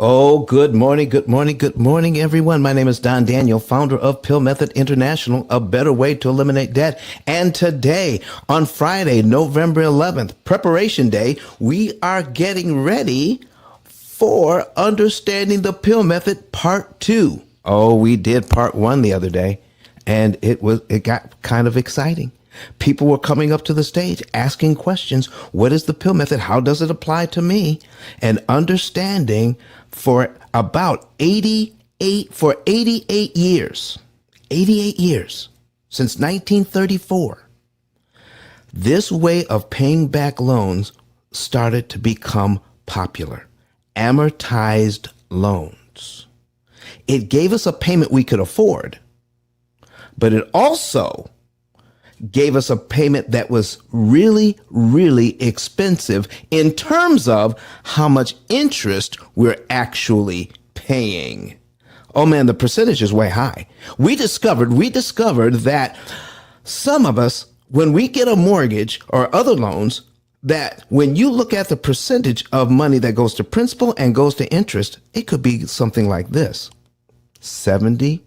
Oh, good morning, good morning, good morning, everyone. My name is Don Daniel, founder of P.I.L.L Method International, a better way to eliminate debt. And today, on Friday, November 11th, preparation day, we are getting ready for understanding the P.I.L.L Method Part 2. Oh, we did Part 1 the other day, and it got kind of exciting. People were coming up to the stage asking questions. What is the P.I.L.L method? How does it apply to me? And understanding for about 88 years, since 1934, this way of paying back loans started to become popular. Amortized loans. It gave us a payment we could afford, but it also gave us a payment that was really, really expensive in terms of how much interest we're actually paying. Oh man, the percentage is way high. We discovered that some of us, when we get a mortgage or other loans, that when you look at the percentage of money that goes to principal and goes to interest, it could be something like this: 70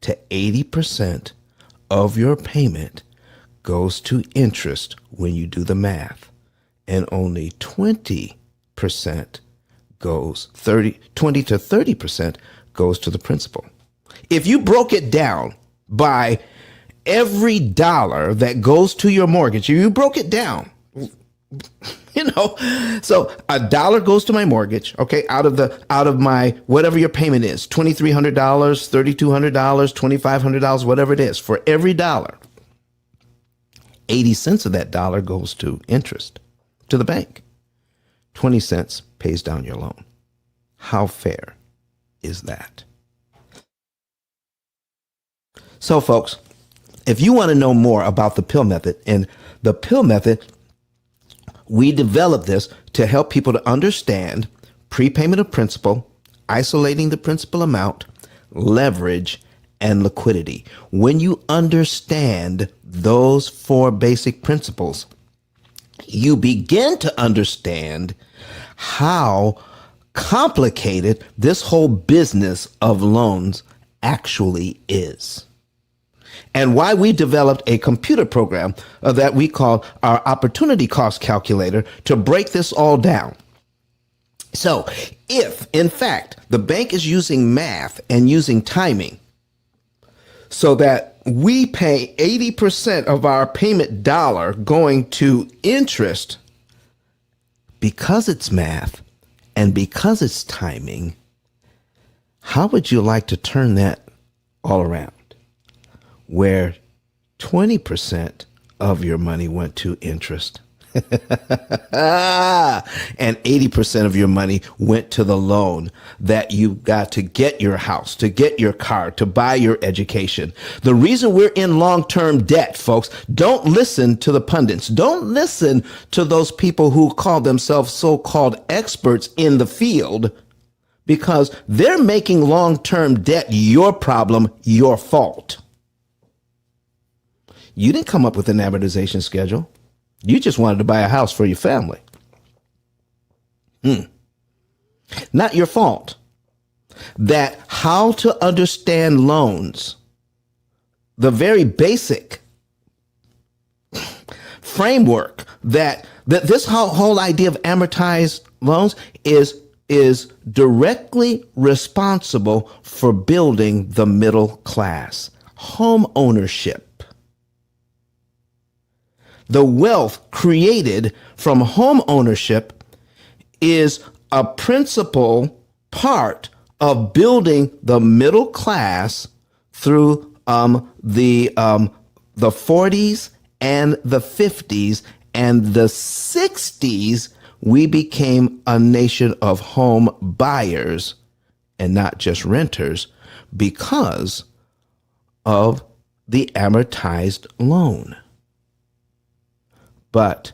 to 80% of your payment goes to interest when you do the math, and only 20% goes 20 to 30% goes to the principal. If you broke it down by every dollar that goes to your mortgage, if you broke it down, so $1 goes to my mortgage, okay, out of my whatever your payment is, $2,300, $3,200, $2,500, whatever it is, for every dollar, 80 cents of that dollar goes to interest to the bank. 20 cents pays down your loan. How fair is that? So folks, if you want to know more about the P.I.L.L method, and the P.I.L.L method, we developed this to help people to understand prepayment of principal, isolating the principal amount, leverage, and liquidity. When you understand those four basic principles, you begin to understand how complicated this whole business of loans actually is, and why we developed a computer program that we call our opportunity cost calculator to break this all down. So if, in fact, the bank is using math and using timing so that we pay 80% of our payment dollar going to interest, because it's math and because it's timing, how would you like to turn that all around, where 20% of your money went to interest and 80% of your money went to the loan that you got to get your house, to get your car, to buy your education? The reason we're in long-term debt, folks, don't listen to the pundits. Don't listen to those people who call themselves so-called experts in the field, because they're making long-term debt your problem, your fault. You didn't come up with an amortization schedule. You just wanted to buy a house for your family. Not your fault. That how to understand loans, the very basic framework that this whole idea of amortized loans is directly responsible for building the middle class. Home ownership. The wealth created from home ownership is a principal part of building the middle class through the 40s and the 50s and the 60s. We became a nation of home buyers and not just renters because of the amortized loan. But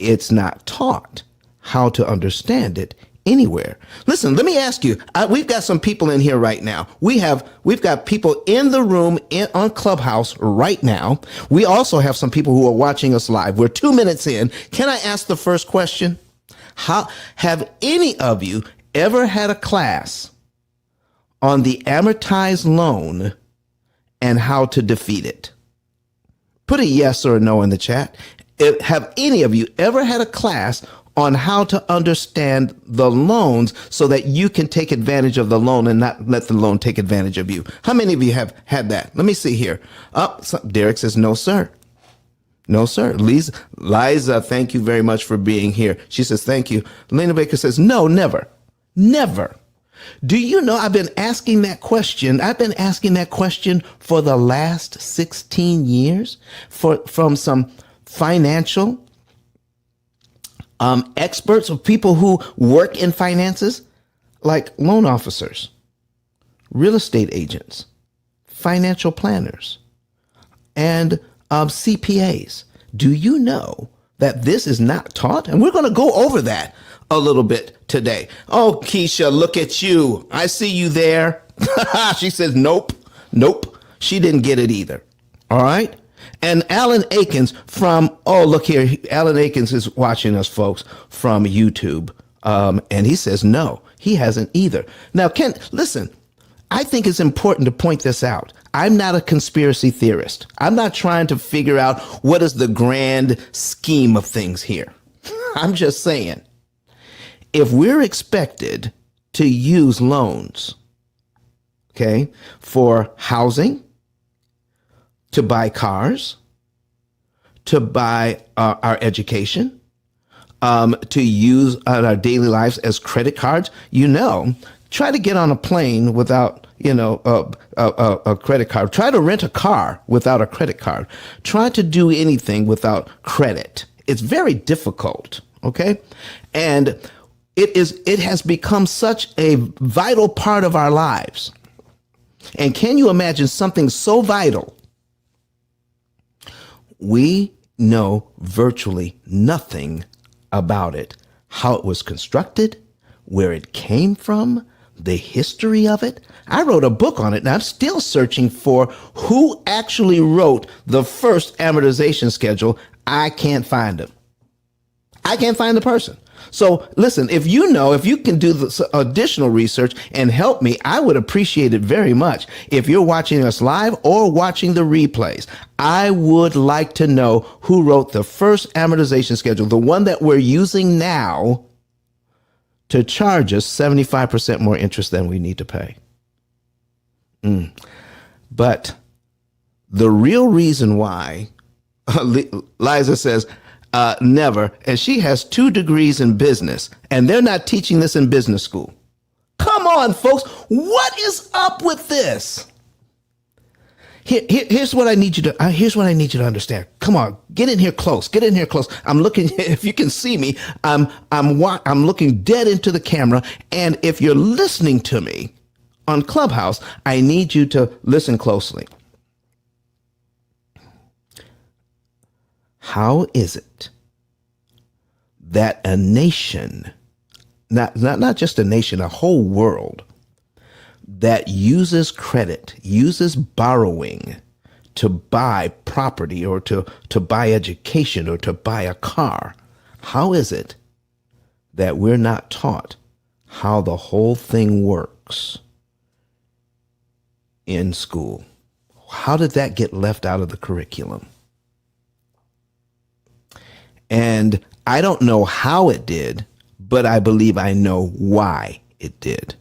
it's not taught how to understand it anywhere. Listen, let me ask you, we've got some people in here right now. We've got people in the room on Clubhouse right now. We also have some people who are watching us live. We're 2 minutes in. Can I ask the first question? How have any of you ever had a class on the amortized loan and how to defeat it? Put a yes or a no in the chat. Have any of you ever had a class on how to understand the loans so that you can take advantage of the loan and not let the loan take advantage of you? How many of you have had that? Let me see here. Derek says, no, sir. No, sir. Liza, thank you very much for being here. She says, thank you. Lena Baker says, no, never. Never. Do you know I've been asking that question? I've been asking that question for the last 16 years from some financial experts, or people who work in finances, like loan officers, real estate agents, financial planners, and CPAs. Do you know that this is not taught? And we're going to go over that a little bit today. Oh, Keisha, look at you. I see you there. She says, nope. She didn't get it either. All right. And Alan Akins look here. Alan Akins is watching us, folks, from YouTube. And he says, no, he hasn't either. Now, Ken, listen, I think it's important to point this out. I'm not a conspiracy theorist. I'm not trying to figure out what is the grand scheme of things here. I'm just saying, if we're expected to use loans, okay, for housing, to buy cars, to buy our education, to use our daily lives as credit cards, try to get on a plane without, a credit card. Try to rent a car without a credit card. Try to do anything without credit. It's very difficult, okay? And it has become such a vital part of our lives. And can you imagine something so vital? We know virtually nothing about it, how it was constructed, where it came from, the history of it. I wrote a book on it, and I'm still searching for who actually wrote the first amortization schedule. I can't find him. I can't find the person. So listen, if you can do this additional research and help me, I would appreciate it very much. If you're watching us live or watching the replays, I would like to know who wrote the first amortization schedule, the one that we're using now to charge us 75% more interest than we need to pay. But the real reason why, Liza says, never, and she has 2 degrees in business, and they're not teaching this in business school. Come on, folks. What is up with this? Here's what I need you to understand. Come on, get in here close. I'm looking. If you can see me, I'm looking dead into the camera. And if you're listening to me on Clubhouse, I need you to listen closely. How is it that a nation, not just a nation, a whole world, that uses credit, uses borrowing to buy property or to buy education or to buy a car, how is it that we're not taught how the whole thing works in school? How did that get left out of the curriculum? And I don't know how it did, but I believe I know why it did.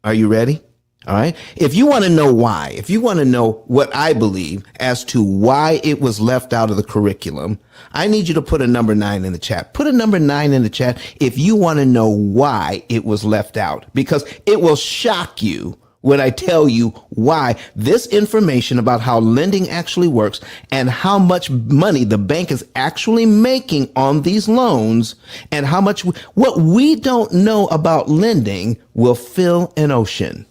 Are you ready? All right. If you want to know why, if you want to know what I believe as to why it was left out of the curriculum, I need you to put a number 9 in the chat. Put a number 9 in the chat if you want to know why it was left out, because it will shock you when I tell you why this information about how lending actually works and how much money the bank is actually making on these loans and how much what we don't know about lending will fill an ocean.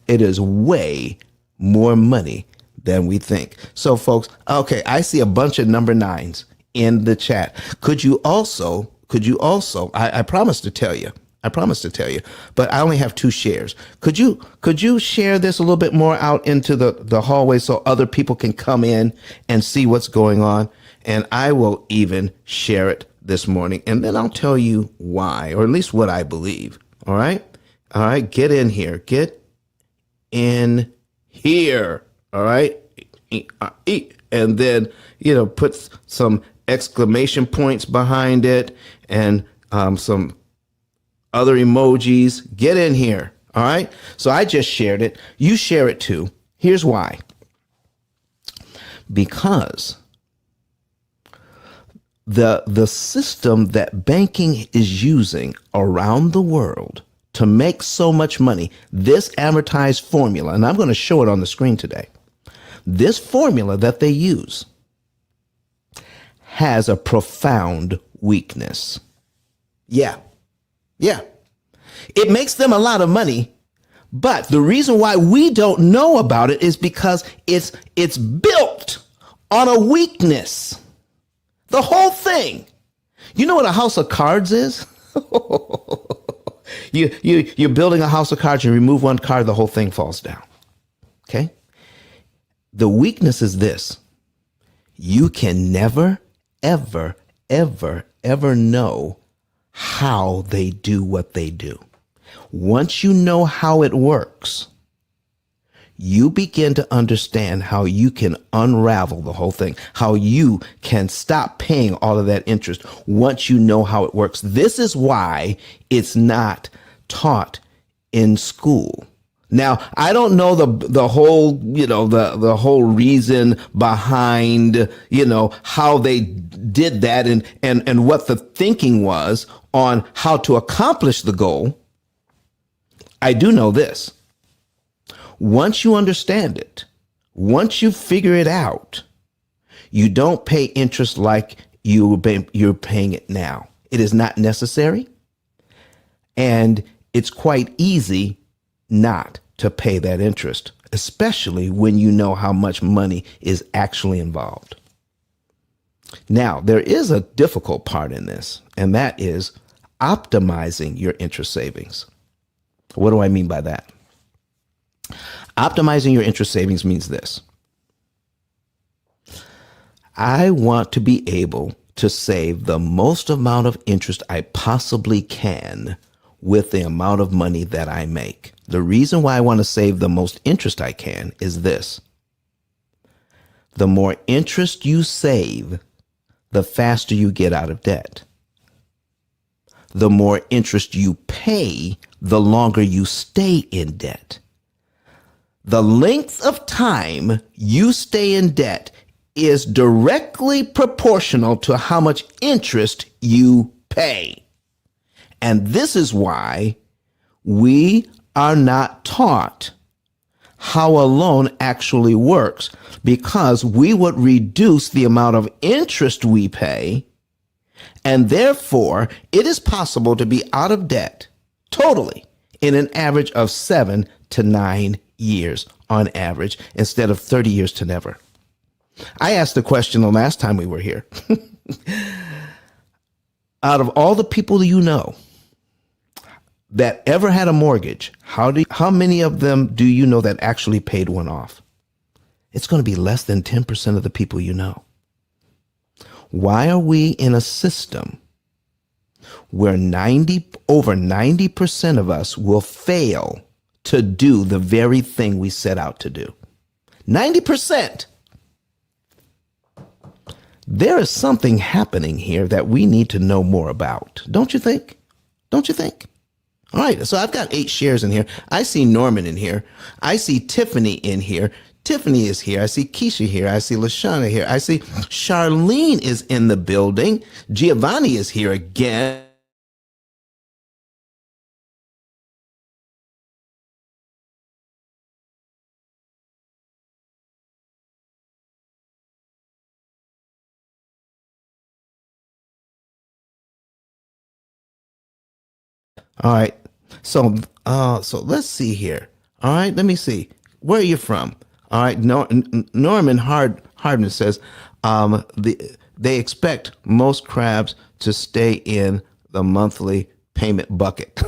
It is way more money than we think. So, folks, okay, I see a bunch of number 9s in the chat. Could you also, I promised to tell you, but I only have 2 shares. Could you share this a little bit more out into the hallway so other people can come in and see what's going on? And I will even share it this morning, and then I'll tell you why, or at least what I believe. All right? All right, get in here. Get in here. All right? And then, put some exclamation points behind it and some other emojis. Get in here. All right? So I just shared it. You share it too. Here's why. Because the system that banking is using around the world to make so much money, this amortized formula, and I'm going to show it on the screen today. This formula that they use has a profound weakness. Yeah. It makes them a lot of money, but the reason why we don't know about it is because it's built on a weakness. The whole thing. You know what a house of cards is? You're building a house of cards, you remove one card, the whole thing falls down. Okay? The weakness is this. You can never, ever, ever, ever know how they do what they do. Once you know how it works, you begin to understand how you can unravel the whole thing, how you can stop paying all of that interest once you know how it works. This is why it's not taught in school. Now, I don't know the whole, the whole reason behind, how they did that and what the thinking was on how to accomplish the goal. I do know this. Once you understand it, once you figure it out, you don't pay interest like you're paying it now. It is not necessary, and it's quite easy not to pay that interest, especially when you know how much money is actually involved. Now, there is a difficult part in this, and that is optimizing your interest savings. What do I mean by that? Optimizing your interest savings means this. I want to be able to save the most amount of interest I possibly can with the amount of money that I make. The reason why I want to save the most interest I can is this. The more interest you save, the faster you get out of debt. The more interest you pay, the longer you stay in debt. The length of time you stay in debt is directly proportional to how much interest you pay. And this is why we are not taught how a loan actually works, because we would reduce the amount of interest we pay, and therefore it is possible to be out of debt totally in an average of 7 to 9 years on average, instead of 30 years to never. I asked the question the last time we were here. Out of all the people you know that ever had a mortgage, how many of them do you know that actually paid one off? It's going to be less than 10% of the people you know. Why are we in a system where over 90% of us will fail to do the very thing we set out to do? 90%. There is something happening here that we need to know more about. Don't you think? Don't you think? All right, so I've got 8 shares in here. I see Norman in here. I see Tiffany in here. Tiffany is here. I see Keisha here. I see LaShawna here. I see Charlene is in the building. Giovanni is here again. All right. So let's see here. All right. Let me see. Where are you from? All right. Norman Hardman says they expect most crabs to stay in the monthly payment bucket.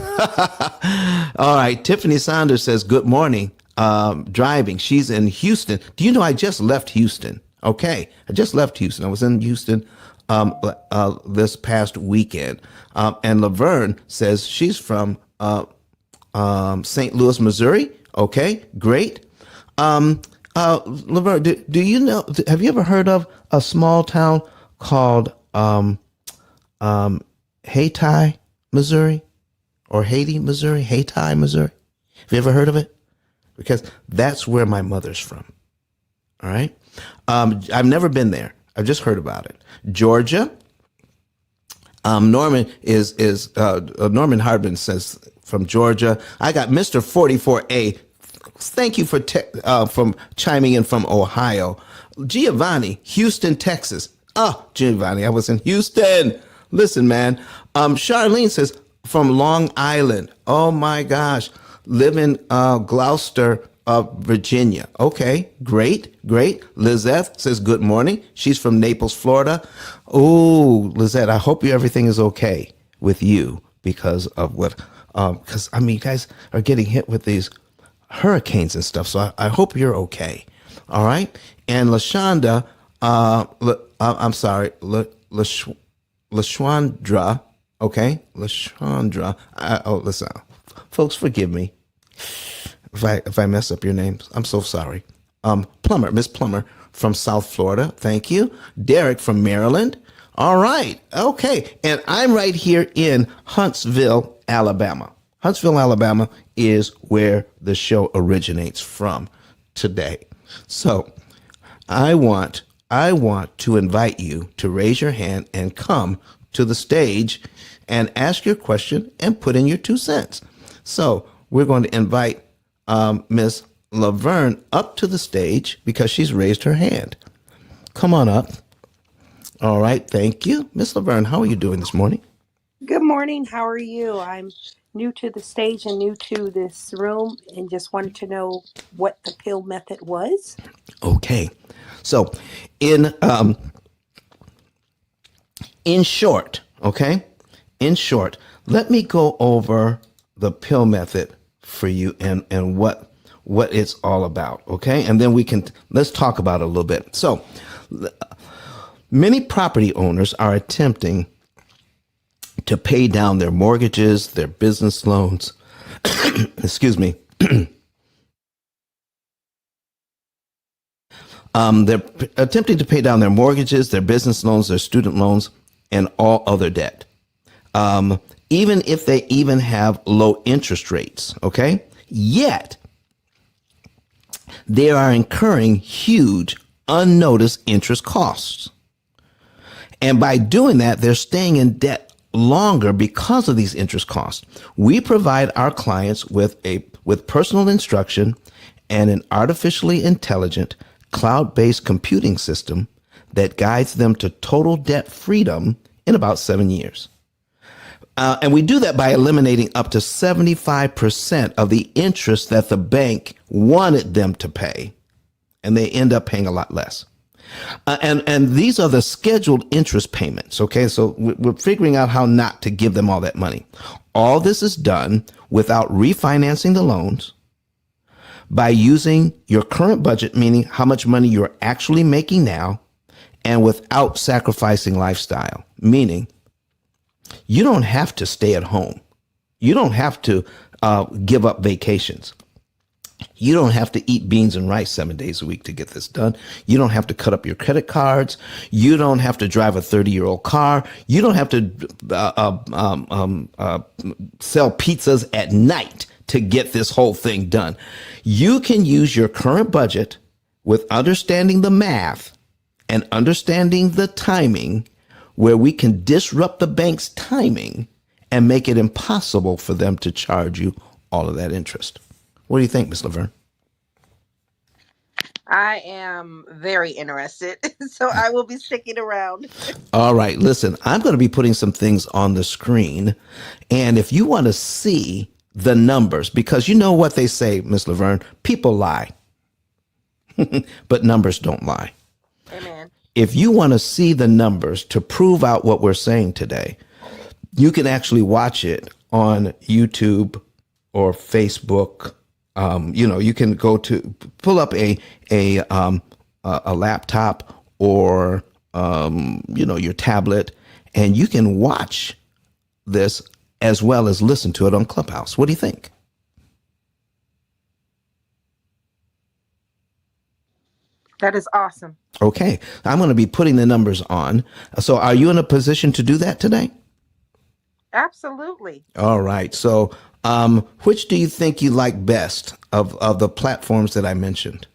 All right. Tiffany Saunders says, good morning. Driving. She's in Houston. Do you know I just left Houston? Okay. I just left Houston. I was in Houston this past weekend. And Laverne says she's from St. Louis, Missouri. Okay, great. Laverne, do you know? Have you ever heard of a small town called Hayti, Missouri, or Haiti, Missouri? Hayti, Missouri. Have you ever heard of it? Because that's where my mother's from. All right. I've never been there. I've just heard about it. Georgia. Norman Norman Hardman says from Georgia. I got Mr. 44A. Thank you for from chiming in from Ohio. Giovanni, Houston, Texas. Giovanni, I was in Houston. Listen, man. Charlene says from Long Island. Oh my gosh. Live in Gloucester, Virginia. Okay, great. Lizette says good morning. She's from Naples, Florida. Oh, Lizette, I hope everything is okay with you because of because you guys are getting hit with these hurricanes and stuff. So I hope you're okay. All right. And LaShonda, I'm sorry, LaShwandra. Okay, LaShondra. Listen, folks, forgive me if I mess up your names. I'm so sorry. Plummer, Miss Plummer from South Florida. Thank you. Derek from Maryland. All right. Okay. And I'm right here in Huntsville, Alabama. Huntsville, Alabama is where the show originates from today. So I want to invite you to raise your hand and come to the stage and ask your question and put in your 2 cents. So we're going to invite Miss Laverne up to the stage because she's raised her hand. Come on up. All right. Thank you. Miss Laverne, how are you doing this morning? Good morning. How are you? I'm new to the stage and new to this room and just wanted to know what the P.I.L.L method was. Okay. So in short, let me go over the P.I.L.L method for you and what it's all about. Okay. And then let's talk about it a little bit. So many property owners are attempting to pay down their mortgages, their business loans, excuse me. They're attempting to pay down their mortgages, their business loans, their student loans, and all other debt. Even if they even have low interest rates, okay? Yet, they are incurring huge unnoticed interest costs. And by doing that, they're staying in debt longer because of these interest costs. We provide our clients with personal instruction and an artificially intelligent cloud-based computing system that guides them to total debt freedom in about 7 years. And we do that by eliminating up to 75% of the interest that the bank wanted them to pay, and they end up paying a lot less. And these are the scheduled interest payments. Okay, so we're figuring out how not to give them all that money. All this is done without refinancing the loans, by using your current budget, meaning how much money you're actually making now, and without sacrificing lifestyle, meaning you don't have to stay at home. You don't have to give up vacations. You don't have to eat beans and rice 7 days a week to get this done. You don't have to cut up your credit cards. You don't have to drive a 30-year-old car. You don't have to sell pizzas at night to get this whole thing done. You can use your current budget with understanding the math and understanding the timing, where we can disrupt the bank's timing and make it impossible for them to charge you all of that interest. What do you think, Ms. Laverne? I am very interested, so I will be sticking around. All right, listen, I'm going to be putting some things on the screen, and if you want to see the numbers, because you know what they say, Ms. Laverne, people lie, but numbers don't lie. Amen. If you want to see the numbers to prove out what we're saying today, you can actually watch it on YouTube or Facebook. You can go to pull up a laptop or your tablet, and you can watch this as well as listen to it on Clubhouse. What do you think? That is awesome. Okay, I'm going to be putting the numbers on. So are you in a position to do that today? Absolutely. All right. So which do you think you like best of the platforms that I mentioned?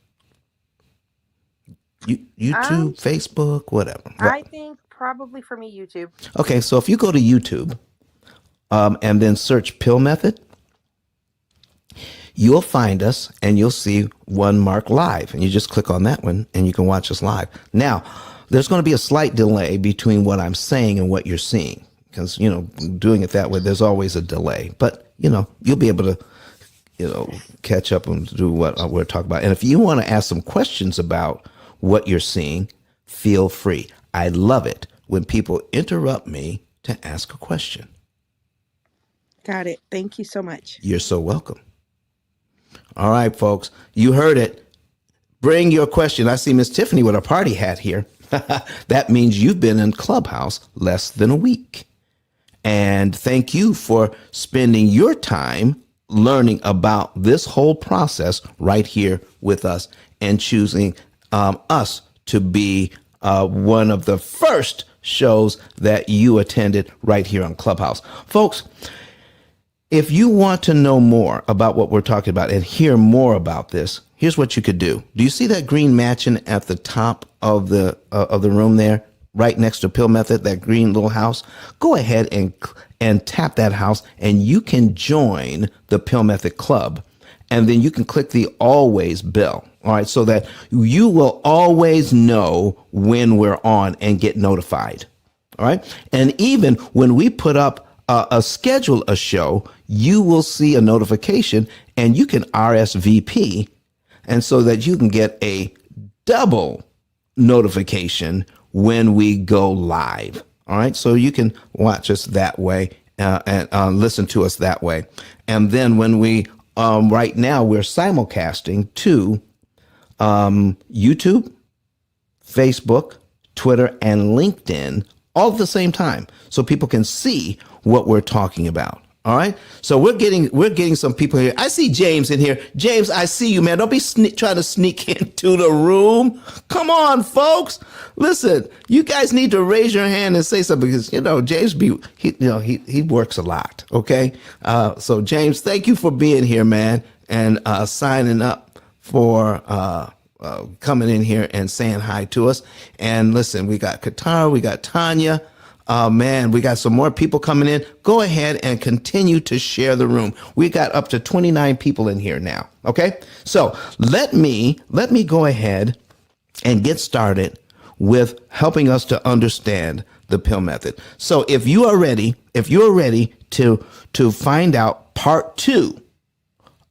YouTube, Facebook, whatever. I think probably for me, YouTube. Okay, so if you go to YouTube and then search Pill Method, you'll find us and you'll see one marked live. And you just click on that one and you can watch us live. Now, there's going to be a slight delay between what I'm saying and what you're seeing. Because, doing it that way, there's always a delay. But, you'll be able to, catch up and do what we're talking about. And if you want to ask some questions about what you're seeing, feel free. I love it when people interrupt me to ask a question. Got it. Thank you so much. You're so welcome. All right, folks, you heard it. Bring your question. I see Miss Tiffany with a party hat here. That means you've been in Clubhouse less than a week. And thank you for spending your time learning about this whole process right here with us and choosing us to be one of the first shows that you attended right here on Clubhouse. Folks, if you want to know more about what we're talking about and hear more about this, here's what you could do. Do you see that green mansion at the top of the room there, right next to Pill Method, that green little house? Go ahead and tap that house, and you can join the Pill Method Club. And then you can click the always bell. All right, so that you will always know when we're on and get notified. All right. And even when we put up a schedule a show, you will see a notification and you can RSVP, and so that you can get a double notification when we go live. All right. So you can watch us that way and listen to us that way. And then when we right now we're simulcasting to YouTube, Facebook, Twitter, and LinkedIn all at the same time, so people can see what we're talking about. All right. So we're getting some people here. I see James in here. James, I see you, man. Don't be trying to sneak into the room. Come on, folks. Listen, you guys need to raise your hand and say something, because James he works a lot. Okay. So James, thank you for being here, man, and signing up for coming in here and saying hi to us. And listen, we got Qatar, we got Tanya. Man, we got some more people coming in. Go ahead and continue to share the room. We got up to 29 people in here now. Okay. So let me go ahead and get started with helping us to understand the P.I.L.L method. So if you're ready to find out part 2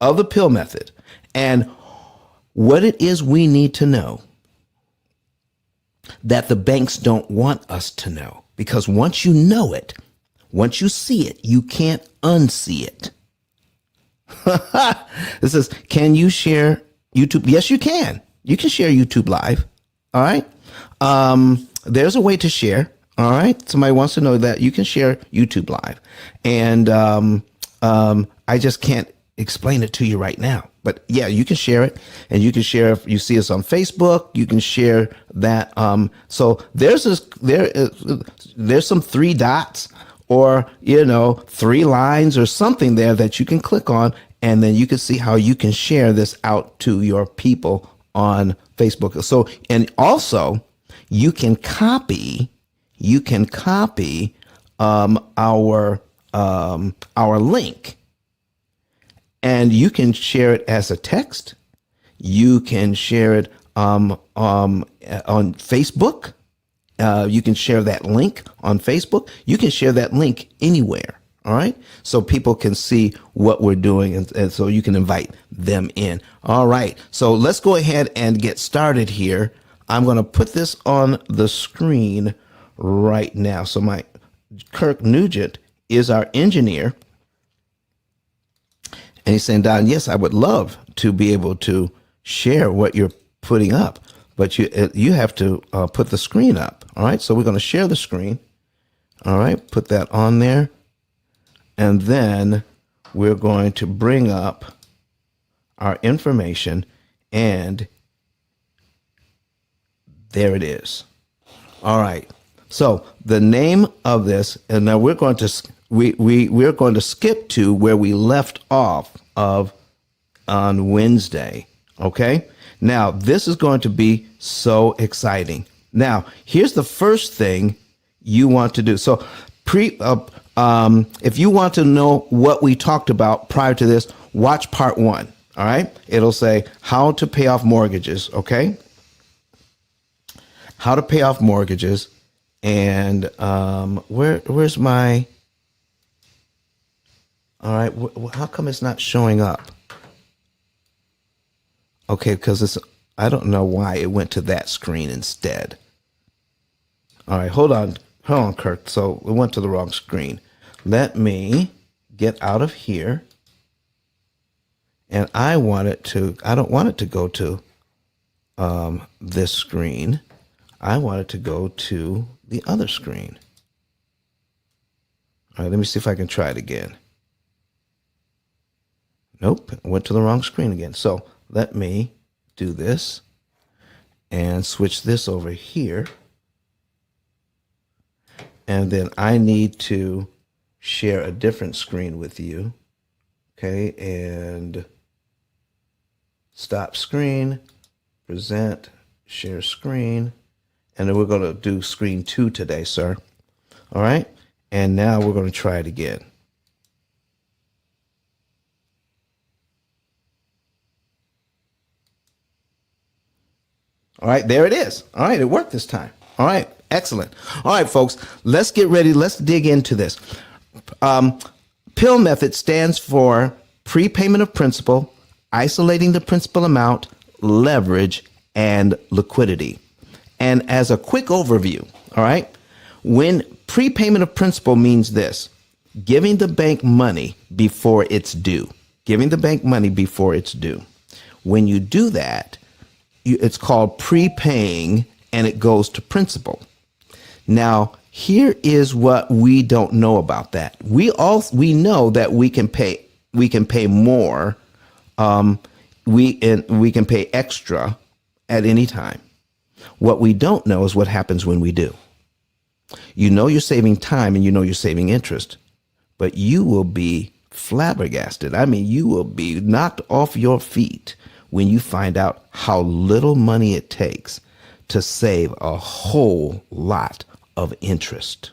of the P.I.L.L method and what it is we need to know that the banks don't want us to know. Because once you know it, once you see it, you can't unsee it. This is, can you share YouTube? Yes, you can. You can share YouTube live. All right. There's a way to share. All right. Somebody wants to know that you can share YouTube live. And I just can't explain it to you right now. But yeah, you can share it, and you can share if you see us on Facebook. You can share that. So there's some 3 dots or 3 lines or something there that you can click on, and then you can see how you can share this out to your people on Facebook. So, and also you can copy our link. And you can share it as a text. You can share it on Facebook. You can share that link on Facebook. You can share that link anywhere. All right. So people can see what we're doing. And so you can invite them in. All right. So let's go ahead and get started here. I'm going to put this on the screen right now. So my Kirk Nugent is our engineer. And he's saying, Don, yes, I would love to be able to share what you're putting up, but you have to put the screen up. All right, so we're going to share the screen. All right, put that on there, and then we're going to bring up our information, and there it is. All right. So the name of this, and now we're going to we're going to skip to where we left off of on Wednesday. Okay. Now this is going to be so exciting. Now here's the first thing you want to do. So if you want to know what we talked about prior to this, watch part 1. All right. It'll say how to pay off mortgages. Okay. How to pay off mortgages. And where's my, all right, how come it's not showing up? Okay, because I don't know why it went to that screen instead. All right, hold on, Kirk. So it went to the wrong screen. Let me get out of here. And I don't want it to go to this screen. I want it to go to the other screen. All right, let me see if I can try it again. Nope, I went to the wrong screen again. So let me do this and switch this over here. And then I need to share a different screen with you. Okay, and stop screen, present, share screen. And then we're going to do screen 2 today, sir. All right. And now we're going to try it again. All right. There it is. All right. It worked this time. All right. Excellent. All right, folks. Let's get ready. Let's dig into this. P.I.L.L method stands for prepayment of principal, isolating the principal amount, leverage, and liquidity. And as a quick overview, all right, when prepayment of principal means this, giving the bank money before it's due, giving the bank money before it's due. When you do that, it's called prepaying, and it goes to principal. Now, here is what we don't know about that. We know that we can pay more, we can pay extra at any time. What we don't know is what happens when we do. You know you're saving time and you know you're saving interest, but you will be flabbergasted. I mean, you will be knocked off your feet when you find out how little money it takes to save a whole lot of interest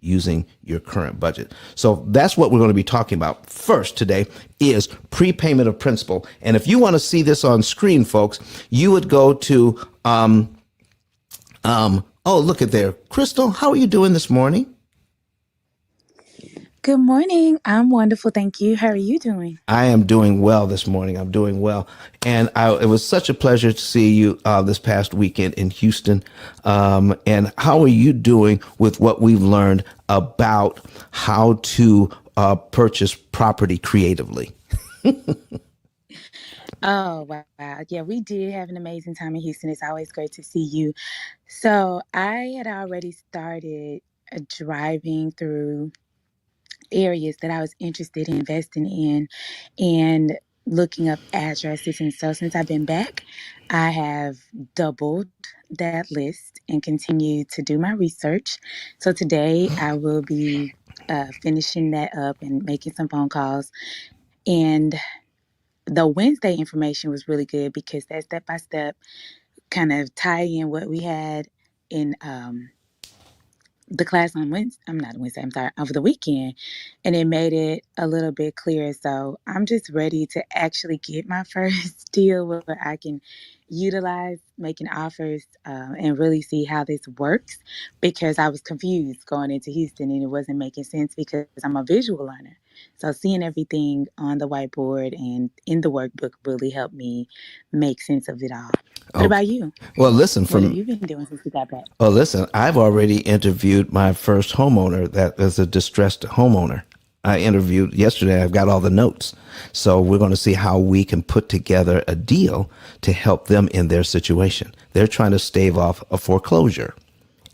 using your current budget. So that's what we're going to be talking about first today is prepayment of principal. And if you want to see this on screen, folks, you would go to, oh, look at there. Crystal, how are you doing this morning? Good morning. I'm wonderful. Thank you. How are you doing? I am doing well this morning. I'm doing well. And it was such a pleasure to see you this past weekend in Houston. And how are you doing with what we've learned about how to purchase property creatively? Oh, wow. Yeah, we did have an amazing time in Houston. It's always great to see you. So I had already started driving through areas that I was interested in investing in and looking up addresses. And so since I've been back, I have doubled that list and continue to do my research. So today I will be finishing that up and making some phone calls. And the Wednesday information was really good because that step by step kind of tie in what we had in the class on Wednesday. I'm not Wednesday, I'm sorry, over the weekend. And it made it a little bit clearer. So I'm just ready to actually get my first deal where I can utilize making offers and really see how this works because I was confused going into Houston and it wasn't making sense because I'm a visual learner. So seeing everything on the whiteboard and in the workbook really helped me make sense of it all. What about you? Well, listen, What have you been doing since you got back? I've already interviewed my first homeowner that is a distressed homeowner. I interviewed yesterday. I've got all the notes. So we're going to see how we can put together a deal to help them in their situation. They're trying to stave off a foreclosure.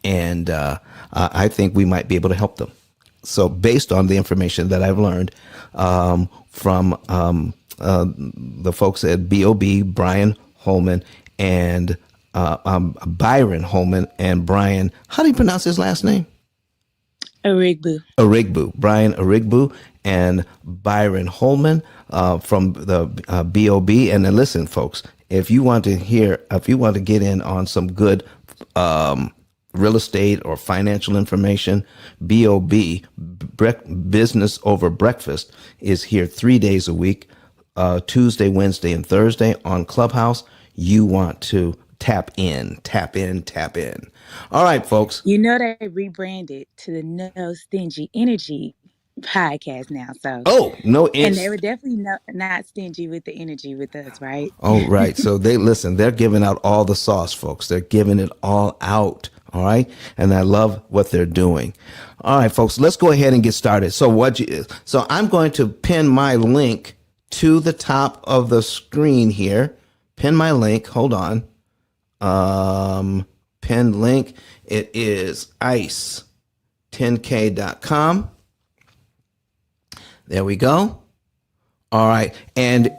And I think we might be able to help them. So based on the information that I've learned from the folks at BOB, Brian Holman, and Byron Holman, and Brian, how do you pronounce his last name? Arigbu. Brian Arigbu and Byron Holman from the BOB. And then listen, folks, if you want to get in on some good real estate or financial information, BOB, Business Over Breakfast, is here 3 days a week, Tuesday, Wednesday, and Thursday on Clubhouse. You want to tap in. All right, folks. You know, they rebranded to the No Stingy Energy podcast now. So and they were definitely not stingy with the energy with us, right? Oh, right. So they're giving out all the sauce, folks. They're giving it all out. All right. And I love what they're doing. All right, folks, let's go ahead and get started. So I'm going to pin my link to the top of the screen here. Pin my link. Hold on. Pinned link. It is ice10k.com. There we go. All right. And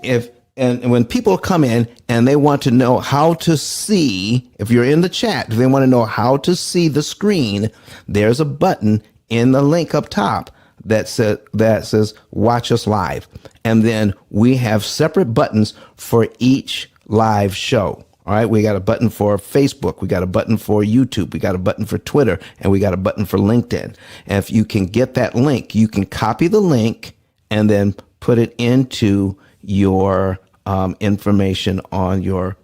when people come in and they want to know how to see, if you're in the chat, if they want to know how to see the screen, there's a button in the link up top that says watch us live. And then we have separate buttons for each live show. All right. We got a button for Facebook. We got a button for YouTube. We got a button for Twitter, and we got a button for LinkedIn. And if you can get that link, you can copy the link and then put it into your information on your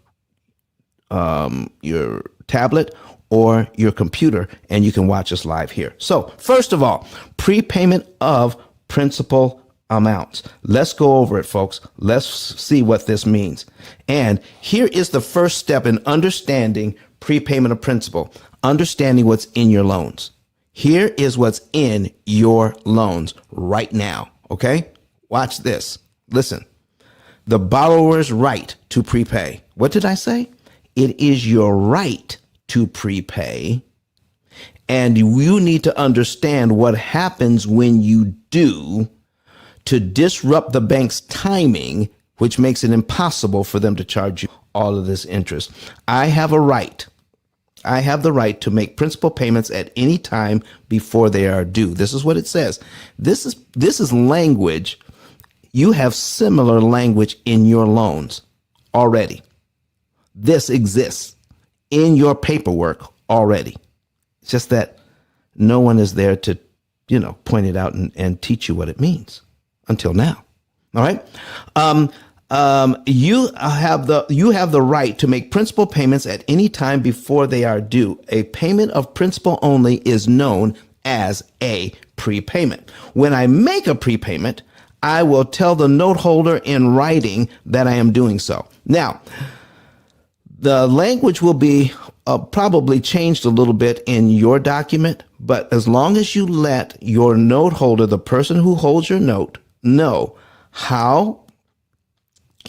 tablet or your computer, and you can watch us live here. So first of all, prepayment of principal amounts. Let's go over it, folks. Let's see what this means. And here is the first step in understanding prepayment of principal, understanding what's in your loans. Here is what's in your loans right now. Okay? Watch this. Listen. The borrower's right to prepay. What did I say? It is your right to prepay. And you need to understand what happens when you do to disrupt the bank's timing, which makes it impossible for them to charge you all of this interest. I have a right. I have the right to make principal payments at any time before they are due. This is what it says. This is language. You have similar language in your loans already. This exists in your paperwork already. It's just that no one is there to, point it out and teach you what it means until now. All right. You have the right to make principal payments at any time before they are due. A payment of principal only is known as a prepayment. When I make a prepayment, I will tell the note holder in writing that I am doing so. Now, the language will be probably changed a little bit in your document, but as long as you let your note holder, the person who holds your note, know how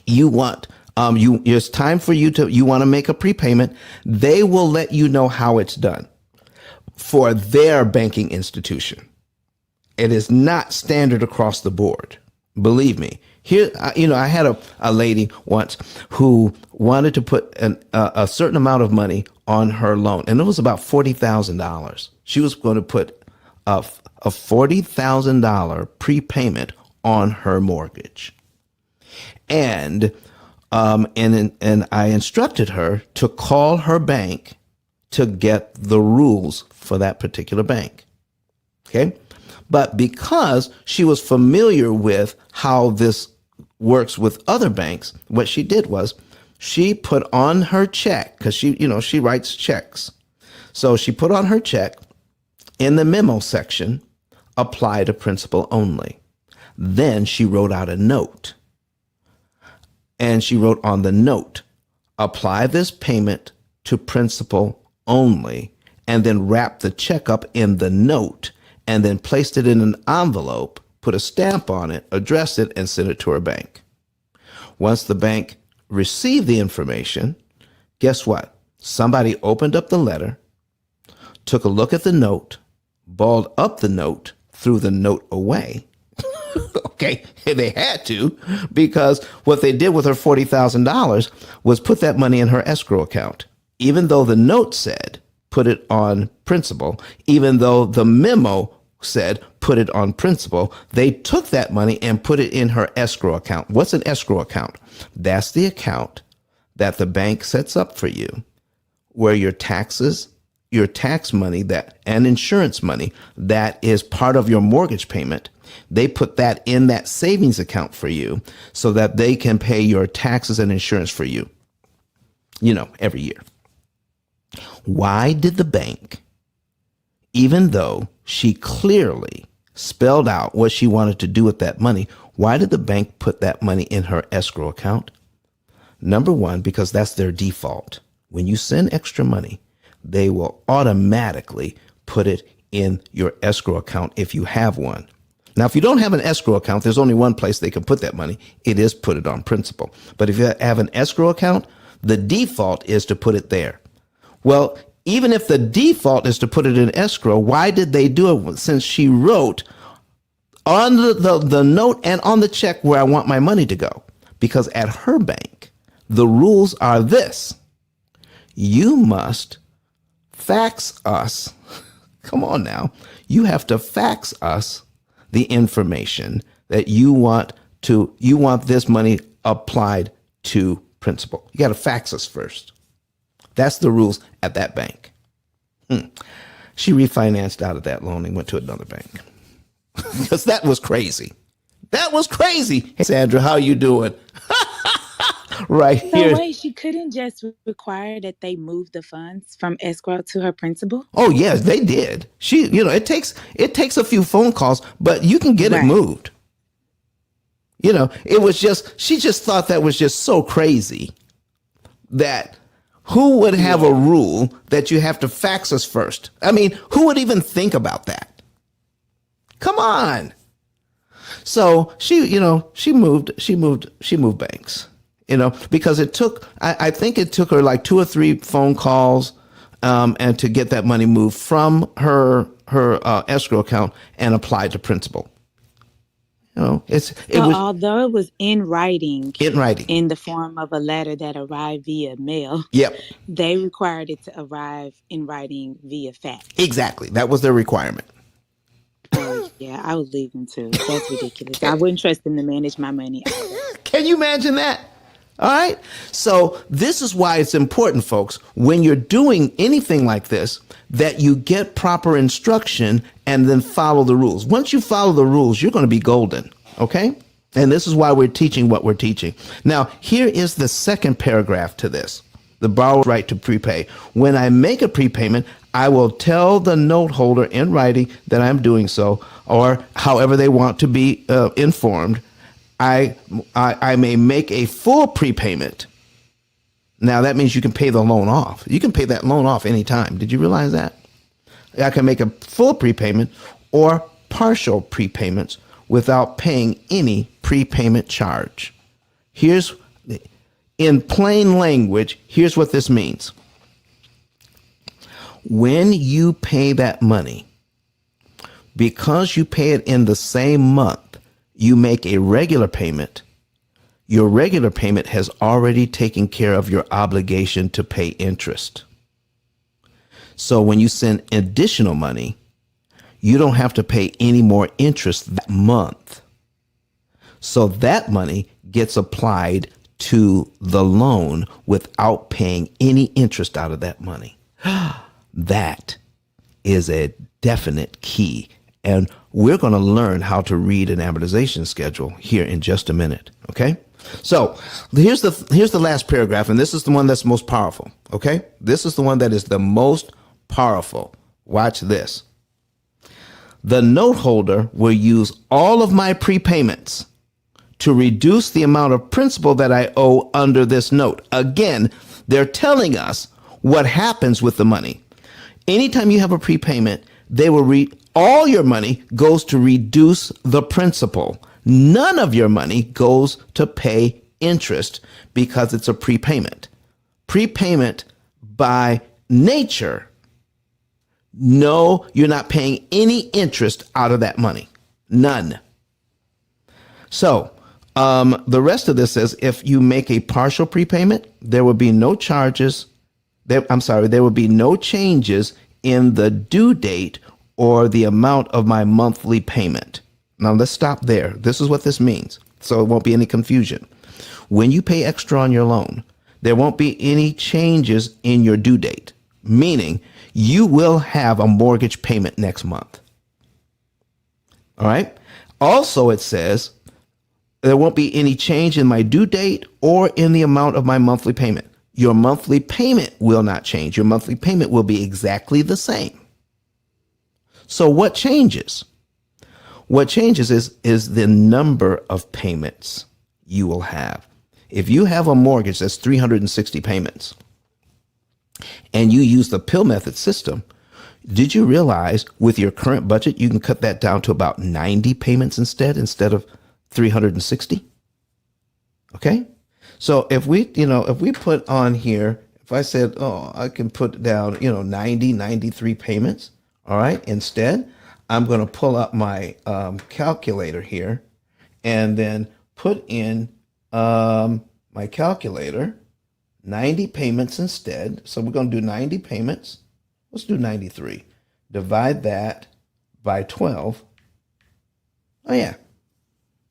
you want, it's time for you want to make a prepayment, they will let you know how it's done for their banking institution. It is not standard across the board. Believe me. Here, I had a lady once who wanted to put a certain amount of money on her loan, and it was about $40,000. She was going to put a $40,000 prepayment on her mortgage, and I instructed her to call her bank to get the rules for that particular bank. Okay. But because she was familiar with how this works with other banks, what she did was she put on her check, because she writes checks. So she put on her check in the memo section, apply to principal only. Then she wrote out a note. And she wrote on the note, apply this payment to principal only, and then wrap the check up in the note, and then placed it in an envelope, put a stamp on it, address it, and send it to her bank. Once the bank received the information, guess what? Somebody opened up the letter, took a look at the note, balled up the note, threw the note away. Okay, they had to, because what they did with her $40,000 was put that money in her escrow account. Even though the note said put it on principal, even though the memo said put it on principal, they took that money and put it in her escrow account. What's an escrow account? That's the account that the bank sets up for you, where your taxes, your tax money that and insurance money that is part of your mortgage payment, they put that in that savings account for you so that they can pay your taxes and insurance for you, every year. Why did the bank, even though she clearly spelled out what she wanted to do with that money, why did the bank put that money in her escrow account? Number one, because that's their default. When you send extra money, they will automatically put it in your escrow account if you have one. Now, if you don't have an escrow account, there's only one place they can put that money. It is put it on principal. But if you have an escrow account, the default is to put it there. Well, even if the default is to put it in escrow, why did they do it? Since she wrote on the note and on the check where I want my money to go. Because at her bank, the rules are this. You must fax us. Come on now. You have to fax us the information that you want this money applied to principal. You got to fax us first. That's the rules at that bank. She refinanced out of that loan and went to another bank. Because that was crazy. That was crazy. Hey, Sandra, how you doing? Right here. No way, she couldn't just require that they move the funds from escrow to her principal? Oh, yes, they did. It takes a few phone calls, but you can get it moved. It was she just thought that was just so crazy that who would have a rule that you have to fax us first? I mean, who would even think about that? Come on. So she moved banks. Because it took, I think it took her like 2 or 3 phone calls and to get that money moved from her escrow account and applied to principal. Although it was in writing, in the form of a letter that arrived via mail, yep, they required it to arrive in writing via fax. Exactly. That was their requirement. Oh, yeah, I would leave them too. That's ridiculous. I wouldn't trust them to manage my money. Can you imagine that? All right. So this is why it's important, folks, when you're doing anything like this, that you get proper instruction and then follow the rules. Once you follow the rules, you're going to be golden. Okay. And this is why we're teaching what we're teaching. Now, here is the second paragraph to this. The borrower's right to prepay. When I make a prepayment, I will tell the note holder in writing that I'm doing so, or however they want to be informed. I may make a full prepayment. Now, that means you can pay the loan off. You can pay that loan off anytime. Did you realize that? I can make a full prepayment or partial prepayments without paying any prepayment charge. In plain language, here's what this means. When you pay that money, because you pay it in the same month, you make a regular payment, your regular payment has already taken care of your obligation to pay interest. So when you send additional money, you don't have to pay any more interest that month. So that money gets applied to the loan without paying any interest out of that money. That is a definite key. And we're going to learn how to read an amortization schedule here in just a minute. Okay. So here's the last paragraph. And this is the one that's most powerful. Okay. This is the one that is the most powerful. Watch this. The note holder will use all of my prepayments to reduce the amount of principal that I owe under this note. Again, they're telling us what happens with the money. Anytime you have a prepayment, they will All your money goes to reduce the principal. None of your money goes to pay interest because it's a prepayment. Prepayment by nature, no, you're not paying any interest out of that money. None. So the rest of this says if you make a partial prepayment, there will be no charges. There will be no changes in the due date or the amount of my monthly payment. Now let's stop there. This is what this means, so it won't be any confusion. When you pay extra on your loan, there won't be any changes in your due date, meaning you will have a mortgage payment next month. All right. Also, it says there won't be any change in my due date or in the amount of my monthly payment. Your monthly payment will not change. Your monthly payment will be exactly the same. So what changes? What changes is the number of payments you will have. If you have a mortgage that's 360 payments and you use the P.I.L.L method system, did you realize with your current budget, you can cut that down to about 90 payments instead of 360? Okay. So if we put on here, if I said, oh, I can put down, 90, 93 payments. All right. Instead, I'm going to pull up my calculator here and then put in my calculator, 90 payments instead. So we're going to do 90 payments. Let's do 93. Divide that by 12. Oh, yeah.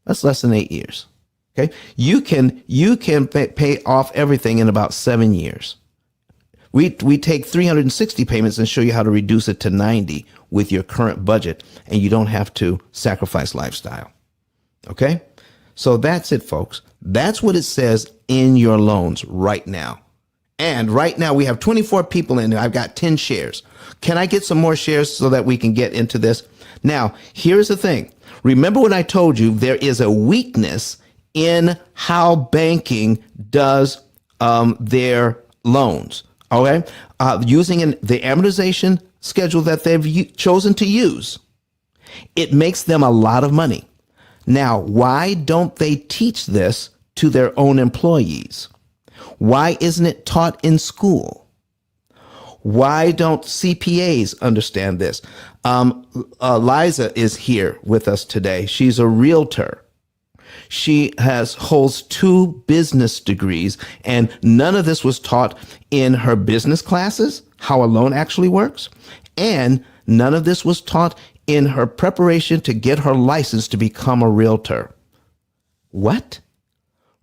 That's less than 8 years. Okay. You can pay off everything in about 7 years. We take 360 payments and show you how to reduce it to 90 with your current budget, and you don't have to sacrifice lifestyle. Okay. So that's it, folks. That's what it says in your loans right now. And right now we have 24 people in there. I've got 10 shares. Can I get some more shares so that we can get into this? Now, here's the thing. Remember when I told you there is a weakness in how banking does their loans. Okay. Using the amortization schedule that they've chosen to use, it makes them a lot of money. Now, why don't they teach this to their own employees? Why isn't it taught in school? Why don't CPAs understand this? Liza is here with us today. She's a realtor. She holds 2 business degrees, and none of this was taught in her business classes, how a loan actually works. And none of this was taught in her preparation to get her license to become a realtor. What?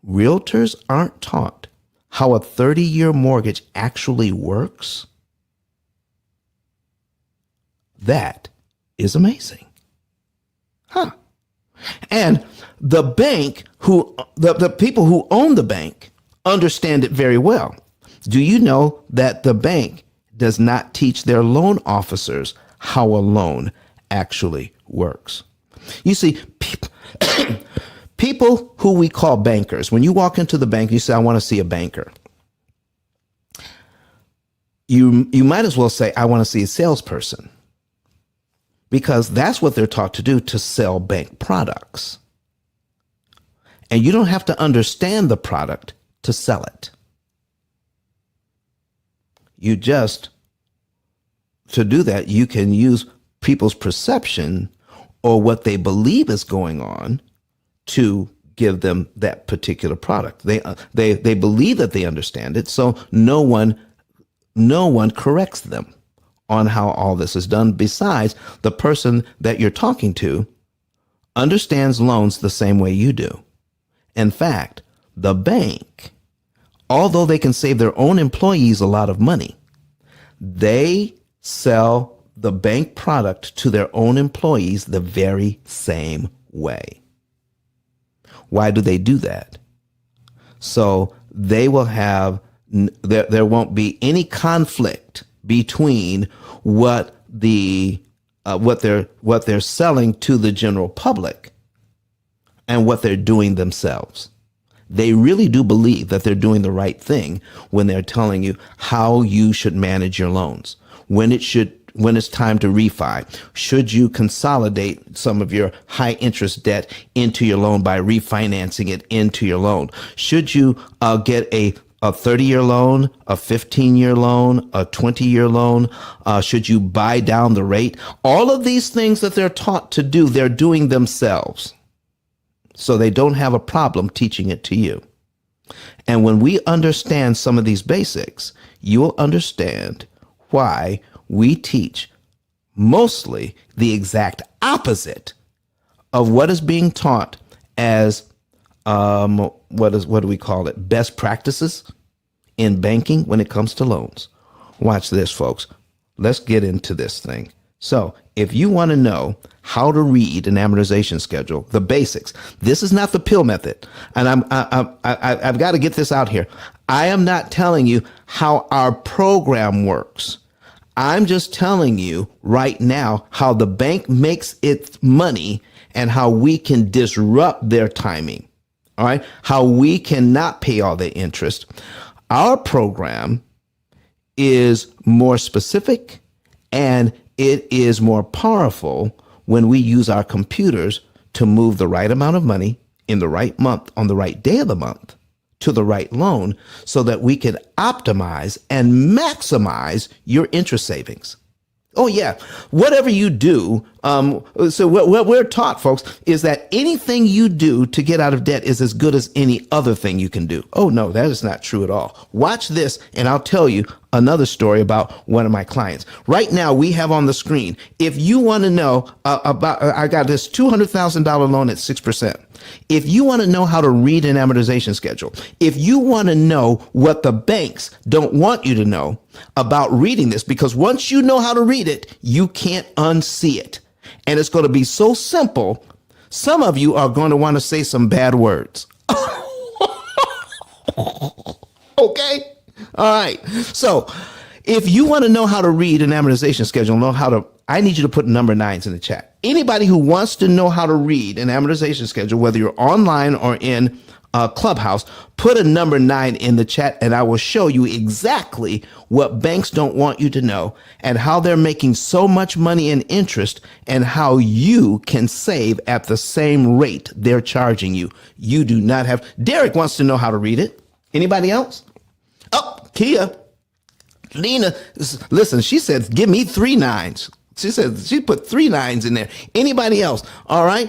Realtors aren't taught how a 30-year mortgage actually works? That is amazing. Huh. And the bank the people who own the bank understand it very well. Do you know that the bank does not teach their loan officers how a loan actually works? You see, people who we call bankers, when you walk into the bank, you say, I want to see a banker. You might as well say, I want to see a salesperson, because that's what they're taught to do, to sell bank products. And you don't have to understand the product to sell it. To do that, you can use people's perception or what they believe is going on to give them that particular product. They believe that they understand it, so no one corrects them on how all this is done. Besides, the person that you're talking to understands loans the same way you do. In fact, the bank, although they can save their own employees a lot of money, they sell the bank product to their own employees the very same way. Why do they do that? So they will have, there won't be any conflict between what they're selling to the general public and what they're doing themselves. They really do believe that they're doing the right thing when they're telling you how you should manage your loans, when it should when it's time to refi? Should you consolidate some of your high interest debt into your loan by refinancing it into your loan? Should you get a 30-year loan, a 15-year loan, a 20-year loan? Should you buy down the rate? All of these things that they're taught to do, they're doing themselves. So they don't have a problem teaching it to you. And when we understand some of these basics, you'll understand why we teach mostly the exact opposite of what is being taught as what do we call it? Best practices in banking when it comes to loans. Watch this, folks. Let's get into this thing. So if you want to know how to read an amortization schedule, the basics, this is not the P.I.L.L method. And I've got to get this out here. I am not telling you how our program works. I'm just telling you right now how the bank makes its money and how we can disrupt their timing. All right. How we cannot pay all the interest. Our program is more specific and it is more powerful when we use our computers to move the right amount of money in the right month on the right day of the month to the right loan so that we can optimize and maximize your interest savings. Oh, yeah. Whatever you do. So what we're taught, folks, is that anything you do to get out of debt is as good as any other thing you can do. Oh, no, that is not true at all. Watch this, and I'll tell you another story about one of my clients. Right now, we have on the screen, if you want to know about, I got this $200,000 loan at 6%. If you want to know how to read an amortization schedule, if you want to know what the banks don't want you to know about reading this, because once you know how to read it, you can't unsee it. And it's going to be so simple. Some of you are going to want to say some bad words. Okay. All right. So if you want to know how to read an amortization schedule, I need you to put number 9s in the chat. Anybody who wants to know how to read an amortization schedule, whether you're online or in Clubhouse, put a number 9 in the chat and I will show you exactly what banks don't want you to know and how they're making so much money in interest and how you can save at the same rate they're charging you. You do not have. Derek wants to know how to read it. Anybody else? Oh, Kia. Lena, listen, she said, give me 3 9s. She said she put 3 9s in there. Anybody else? All right.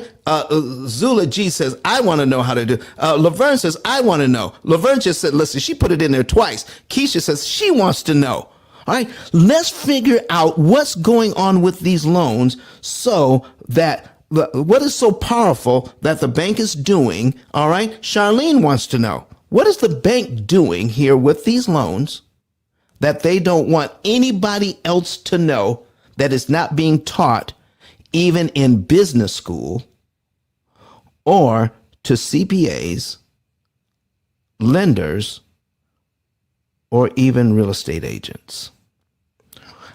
Zula G says, I want to know how to do. Laverne says, I want to know. Laverne just said, listen, she put it in there twice. Keisha says she wants to know. All right. Let's figure out what's going on with these loans so that what is so powerful that the bank is doing. All right. Charlene wants to know, what is the bank doing here with these loans that they don't want anybody else to know, that is not being taught even in business school or to CPAs, lenders, or even real estate agents?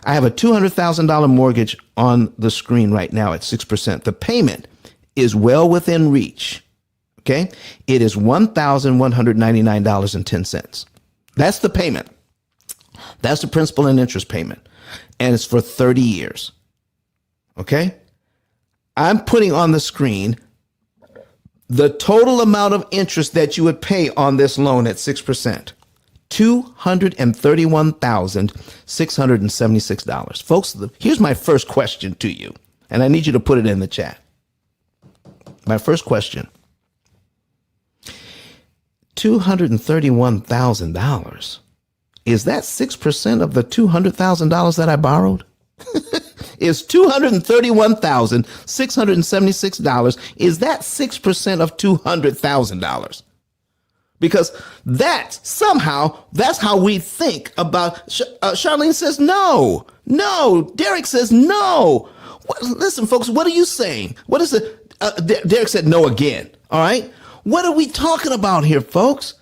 I have a $200,000 mortgage on the screen right now at 6%. The payment is well within reach. Okay. It is $1,199.10. That's the payment. That's the principal and interest payment. And it's for 30 years. Okay. I'm putting on the screen the total amount of interest that you would pay on this loan at 6%. $231,676. Folks, here's my first question to you, and I need you to put it in the chat. My first question. $231,000. Is that 6% of the $200,000 that I borrowed? Is $231,676, is that 6% of $200,000? Because that's how we think about. Charlene says no. Derek says no. Listen, folks, what are you saying? What is it? Derek said no again. All right. What are we talking about here, folks?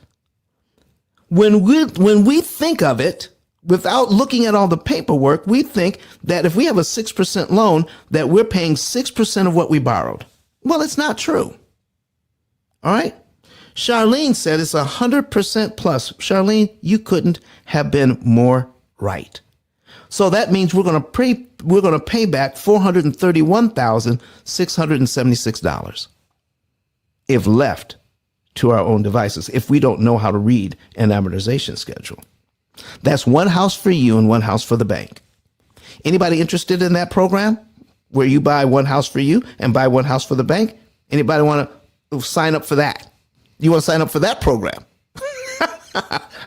When we think of it without looking at all the paperwork, we think that if we have a 6% loan, that we're paying 6% of what we borrowed. Well, it's not true. All right. Charlene said it's 100% plus. Charlene, you couldn't have been more right. So that means we're going to pay back $431,676 if left to our own devices, if we don't know how to read an amortization schedule. That's one house for you and one house for the bank. Anybody interested in that program where you buy one house for you and buy one house for the bank? Anybody want to sign up for that? You want to sign up for that program?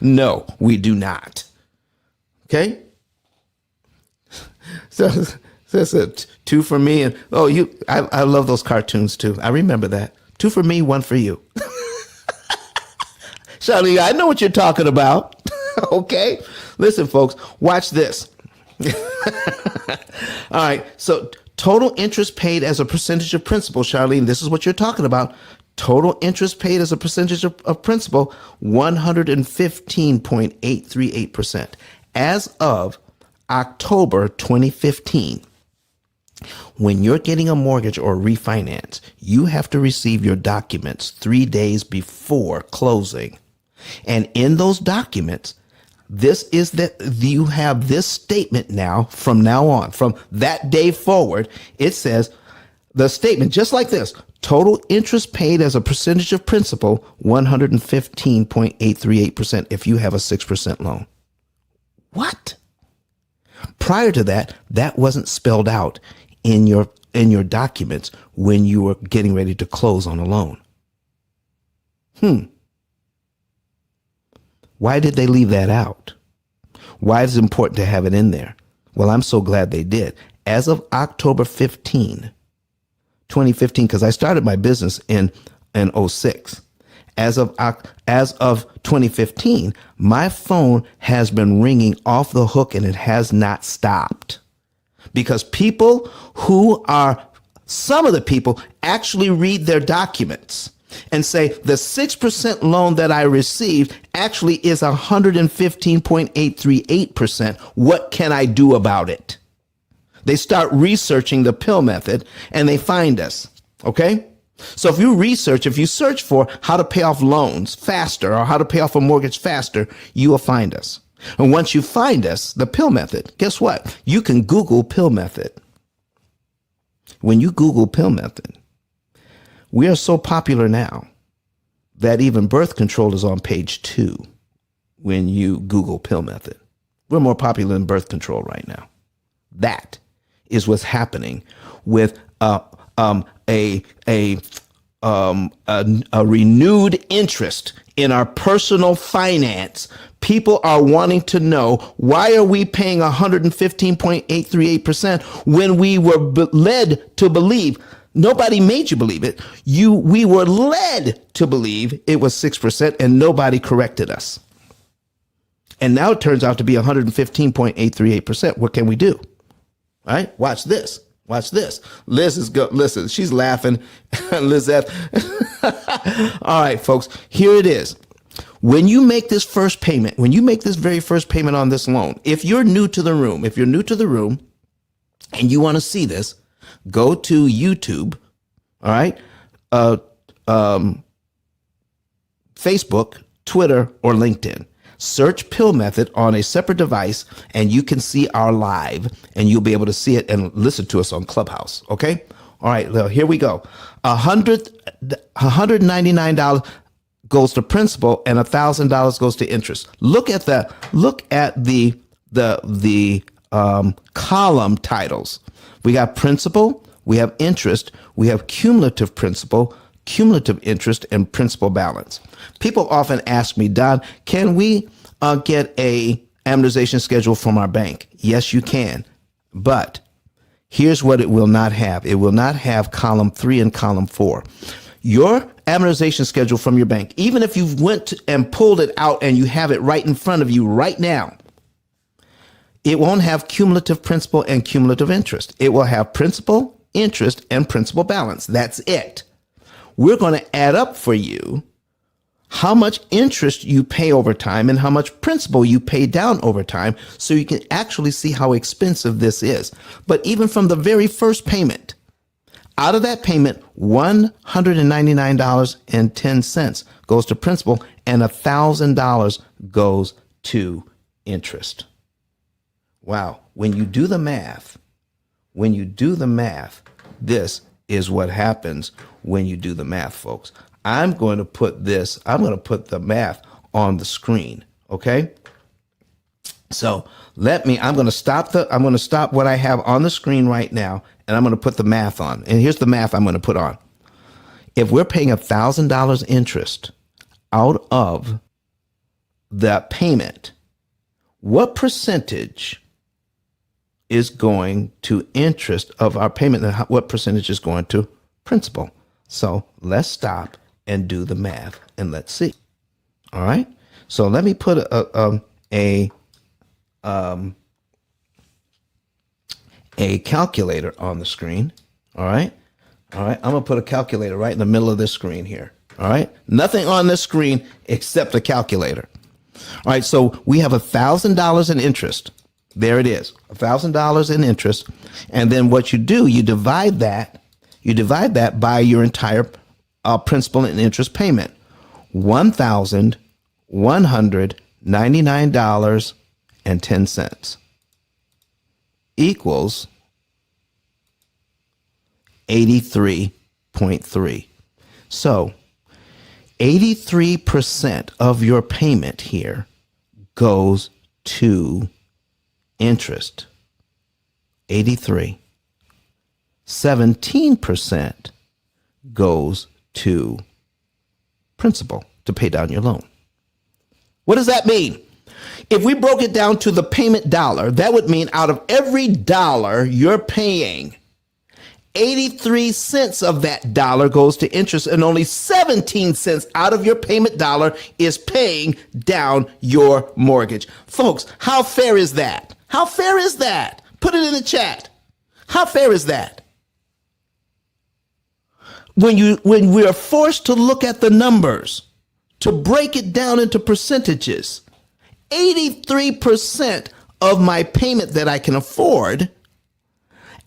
No, we do not. Okay? So that's it. Two for me. And I love those cartoons too. I remember that. Two for me, one for you. Charlie, I know what you're talking about. Okay? Listen, folks, watch this. All right. So total interest paid as a percentage of principal, Charlene, this is what you're talking about. Total interest paid as a percentage of principal, 115.838%. As of October 2015, when you're getting a mortgage or refinance, you have to receive your documents 3 days before closing. And in those documents, this is that you have this statement now, from that day forward, it says the statement just like this: total interest paid as a percentage of principal, 115.838% if you have a 6% loan. What? Prior to that, that wasn't spelled out in your documents when you were getting ready to close on a loan. Why did they leave that out? Why is it important to have it in there? Well, I'm so glad they did. As of October 15, 2015, because I started my business in 06. As of 2015, my phone has been ringing off the hook and it has not stopped. Because some of the people actually read their documents and say the 6% loan that I received actually is 115.838%. What can I do about it? They start researching the P.I.L.L method and they find us. Okay? So if you search for how to pay off loans faster or how to pay off a mortgage faster, you will find us. And once you find us, the P.I.L.L method, guess what? You can Google P.I.L.L method. When you Google P.I.L.L method, we are so popular now that even birth control is on page 2 when you Google P.I.L.L method. We're more popular than birth control right now. That is what's happening with a renewed interest in our personal finance. People are wanting to know, why are we paying 115.838% when we were led to believe? Nobody made you believe it. We were led to believe it was 6% and nobody corrected us. And now it turns out to be 115.838%. What can we do? All right, watch this. Watch this. Listen, she's laughing. Lizette. All right, folks, here it is. When you make this first payment, when you make this very first payment on this loan, if you're new to the room and you want to see this, go to YouTube, all right, Facebook, Twitter, or LinkedIn. Search P.I.L.L method on a separate device and you can see our live and you'll be able to see it and listen to us on Clubhouse. Okay. All right. Well, here we go. $199 goes to principal and $1,000 goes to interest. Look at the column titles. We got principal, we have interest, we have cumulative principal, cumulative interest, and principal balance. People often ask me, Don, can we get a amortization schedule from our bank? Yes, you can. But here's what it will not have. It will not have column 3 and column 4. Your amortization schedule from your bank, even if you went and pulled it out and you have it right in front of you right now, it won't have cumulative principal and cumulative interest. It will have principal, interest, and principal balance. That's it. We're going to add up for you how much interest you pay over time and how much principal you pay down over time so you can actually see how expensive this is. But even from the very first payment, out of that payment, $199.10 goes to principal and $1,000 goes to interest. Wow. When you do the math, this is what happens when you do the math, folks. I'm going to put the math on the screen. Okay. So I'm going to stop what I have on the screen right now, and I'm going to put the math on. And here's the math I'm going to put on. If we're paying $1,000 interest out of the payment, what percentage is going to interest of our payment, and what percentage is going to principal? So let's stop and do the math, and let's see. All right. So let me put a calculator on the screen. All right. All right. I'm going to put a calculator right in the middle of this screen here. All right. Nothing on this screen except a calculator. All right. So we have $1,000 in interest. There it is. $1,000 in interest. And then what you do, you divide that by your entire principal and interest payment. $1,199.10 equals 83.3. So 83% of your payment here goes to interest. 83. 17% goes to principal to pay down your loan. What does that mean? If we broke it down to the payment dollar, that would mean out of every dollar you're paying, 83 cents of that dollar goes to interest, and only 17 cents out of your payment dollar is paying down your mortgage. Folks, how fair is that? How fair is that? Put it in the chat. How fair is that? When we are forced to look at the numbers, to break it down into percentages, 83% of my payment that I can afford,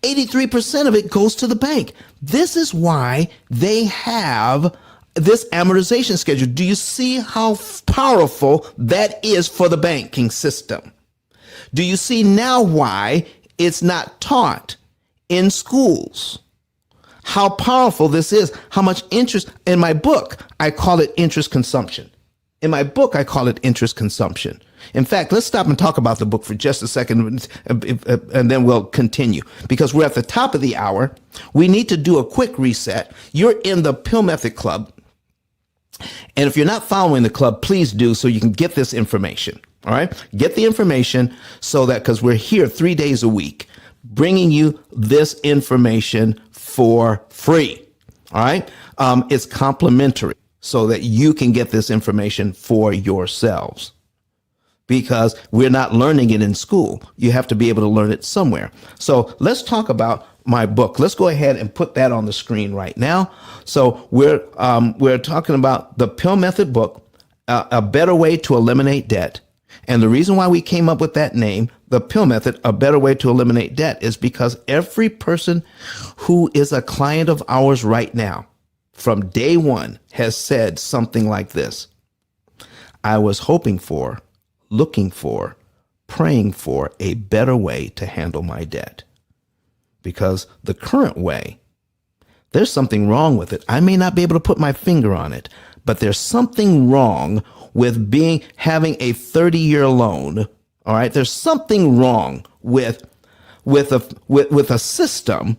83% of it goes to the bank. This is why they have this amortization schedule. Do you see how powerful that is for the banking system? Do you see now why it's not taught in schools? How powerful this is, how much interest. In my book, I call it interest consumption. In fact, let's stop and talk about the book for just a second, and then we'll continue, because we're at the top of the hour. We need to do a quick reset. You're in the P.I.L.L Method Club, and if you're not following the club, please do, so you can get this information. All right, get the information, so that, because we're here 3 days a week bringing you this information for free. All right, it's complimentary, so that you can get this information for yourselves, because we're not learning it in school. You have to be able to learn it somewhere. So let's talk about my book. Let's go ahead and put that on the screen right now. So we're talking about the P.I.L.L Method book, A Better Way to Eliminate Debt. And the reason why we came up with that name, the P.I.L.L Method, A Better Way to Eliminate Debt, is because every person who is a client of ours right now, from day one, has said something like this: I was hoping for, looking for, praying for a better way to handle my debt. Because the current way, there's something wrong with it. I may not be able to put my finger on it, but there's something wrong with having a 30-year loan. All right. There's something wrong with a system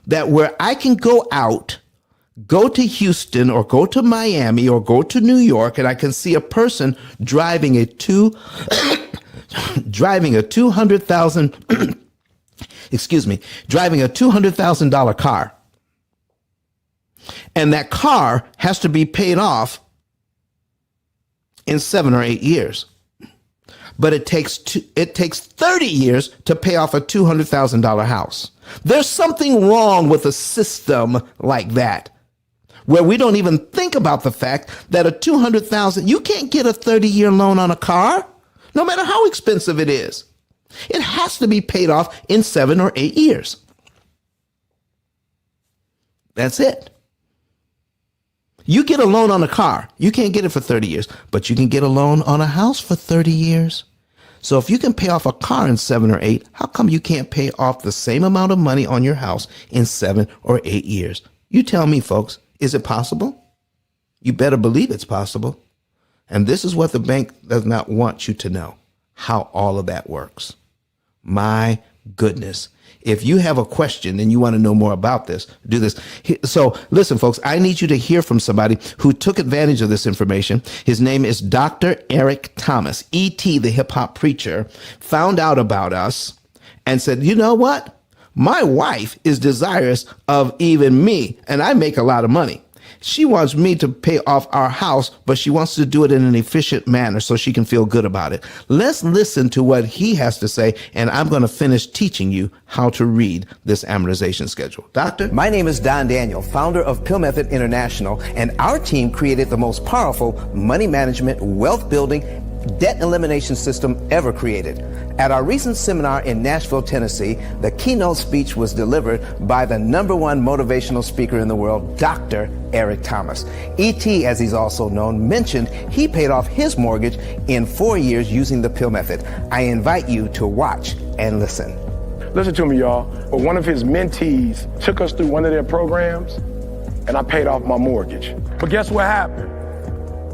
that where I can go to Houston or go to Miami or go to New York, and I can see a person driving a $200,000 car. And that car has to be paid off in 7 or 8 years. But it takes 30 years to pay off a $200,000 house. There's something wrong with a system like that, where we don't even think about the fact that a $200,000, you can't get a 30-year loan on a car, no matter how expensive it is. It has to be paid off in 7 or 8 years. That's it. You get a loan on a car, you can't get it for 30 years, but you can get a loan on a house for 30 years. So if you can pay off a car in 7 or 8, how come you can't pay off the same amount of money on your house in 7 or 8 years? You tell me, folks, is it possible? You better believe it's possible. And this is what the bank does not want you to know, how all of that works. My goodness. If you have a question and you want to know more about this, do this. So listen, folks, I need you to hear from somebody who took advantage of this information. His name is Dr. Eric Thomas. E.T., the hip hop preacher, found out about us and said, you know what? My wife is desirous of even me, and I make a lot of money. She wants me to pay off our house, but she wants to do it in an efficient manner so she can feel good about it. Let's listen to what he has to say, and I'm going to finish teaching you how to read this amortization schedule. Doctor? My name is Don Daniel, founder of P.I.L.L Method International, and our team created the most powerful money management, wealth building, debt elimination system ever created. At our recent seminar in Nashville, Tennessee, the keynote speech was delivered by the #1 motivational speaker in the world, Dr. Eric Thomas. E.T., as he's also known, mentioned he paid off his mortgage in 4 years using the P.I.L.L Method. I invite you to watch and listen. Listen to me, y'all. But one of his mentees took us through one of their programs, and I paid off my mortgage. But guess what happened?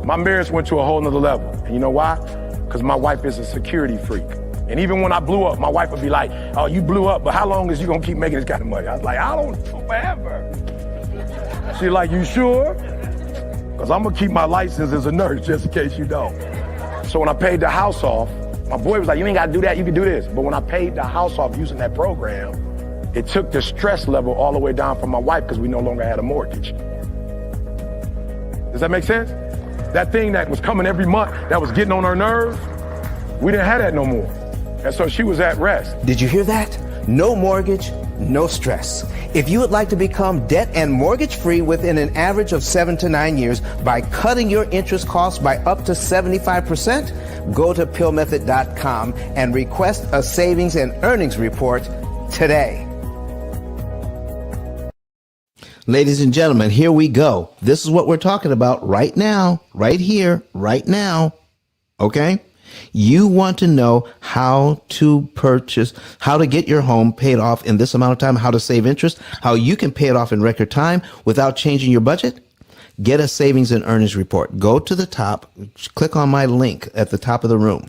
My marriage went to a whole nother level. And you know why? Because my wife is a security freak. And even when I blew up, my wife would be like, oh, you blew up, but how long is you gonna keep making this kind of money? I was like, I don't know, forever. She's like, you sure? Because I'm gonna keep my license as a nurse just in case you don't. So when I paid the house off, my boy was like, you ain't gotta do that, you can do this. But when I paid the house off using that program, it took the stress level all the way down for my wife because we no longer had a mortgage. Does that make sense? That thing that was coming every month, that was getting on her nerves, we didn't have that no more. And so she was at rest. Did you hear that? No mortgage, no stress. If you would like to become debt and mortgage free within an average of 7 to 9 years by cutting your interest costs by up to 75%, go to pillmethod.com and request a savings and earnings report today. Ladies and gentlemen, here we go. This is what we're talking about right now, right here, right now. Okay? You want to know how to purchase, how to get your home paid off in this amount of time, how to save interest, how you can pay it off in record time without changing your budget? Get a savings and earnings report. Go to the top, click on my link at the top of the room.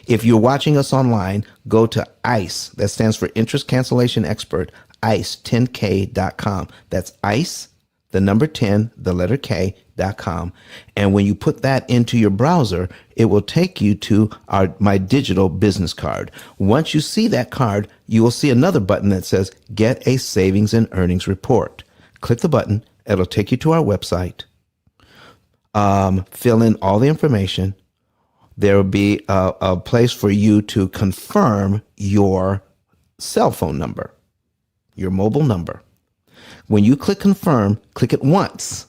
If you're watching us online, go to ICE. That stands for Interest Cancellation Expert, ICE10K.com. That's ICE, the number 10, the letter K.com. And when you put that into your browser, it will take you to my digital business card. Once you see that card, you will see another button that says Get a Savings and Earnings Report. Click the button. It'll take you to our website. Fill in all the information. There will be a place for you to confirm your cell phone number, your mobile number. When you click confirm, click it once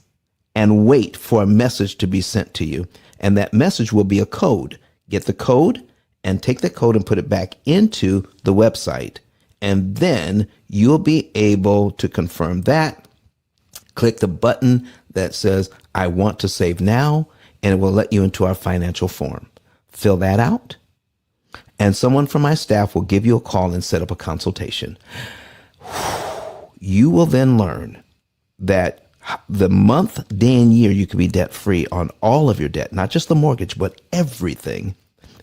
and wait for a message to be sent to you. And that message will be a code. Get the code and take the code and put it back into the website. And then you'll be able to confirm that. Click the button that says, I want to save now, and it will let you into our financial form. Fill that out, and someone from my staff will give you a call and set up a consultation. You will then learn that the month, day, and year you can be debt-free on all of your debt, not just the mortgage, but everything,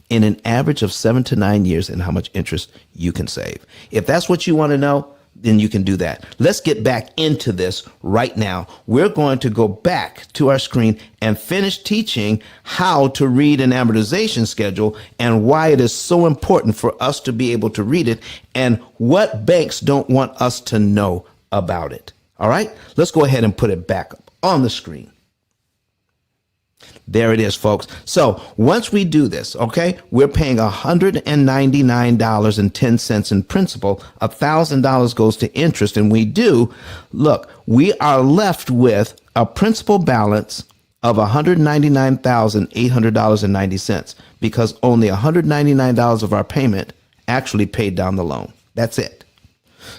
in an average of 7 to 9 years, and how much interest you can save. If that's what you want to know, then you can do that. Let's get back into this right now. We're going to go back to our screen and finish teaching how to read an amortization schedule and why it is so important for us to be able to read it and what banks don't want us to know about it. All right, let's go ahead and put it back up on the screen. There it is, folks. So once we do this, okay, we're paying $199.10 in principal. $1,000 goes to interest. And we do, look, we are left with a principal balance of $199,800.90 because only $199 of our payment actually paid down the loan. That's it.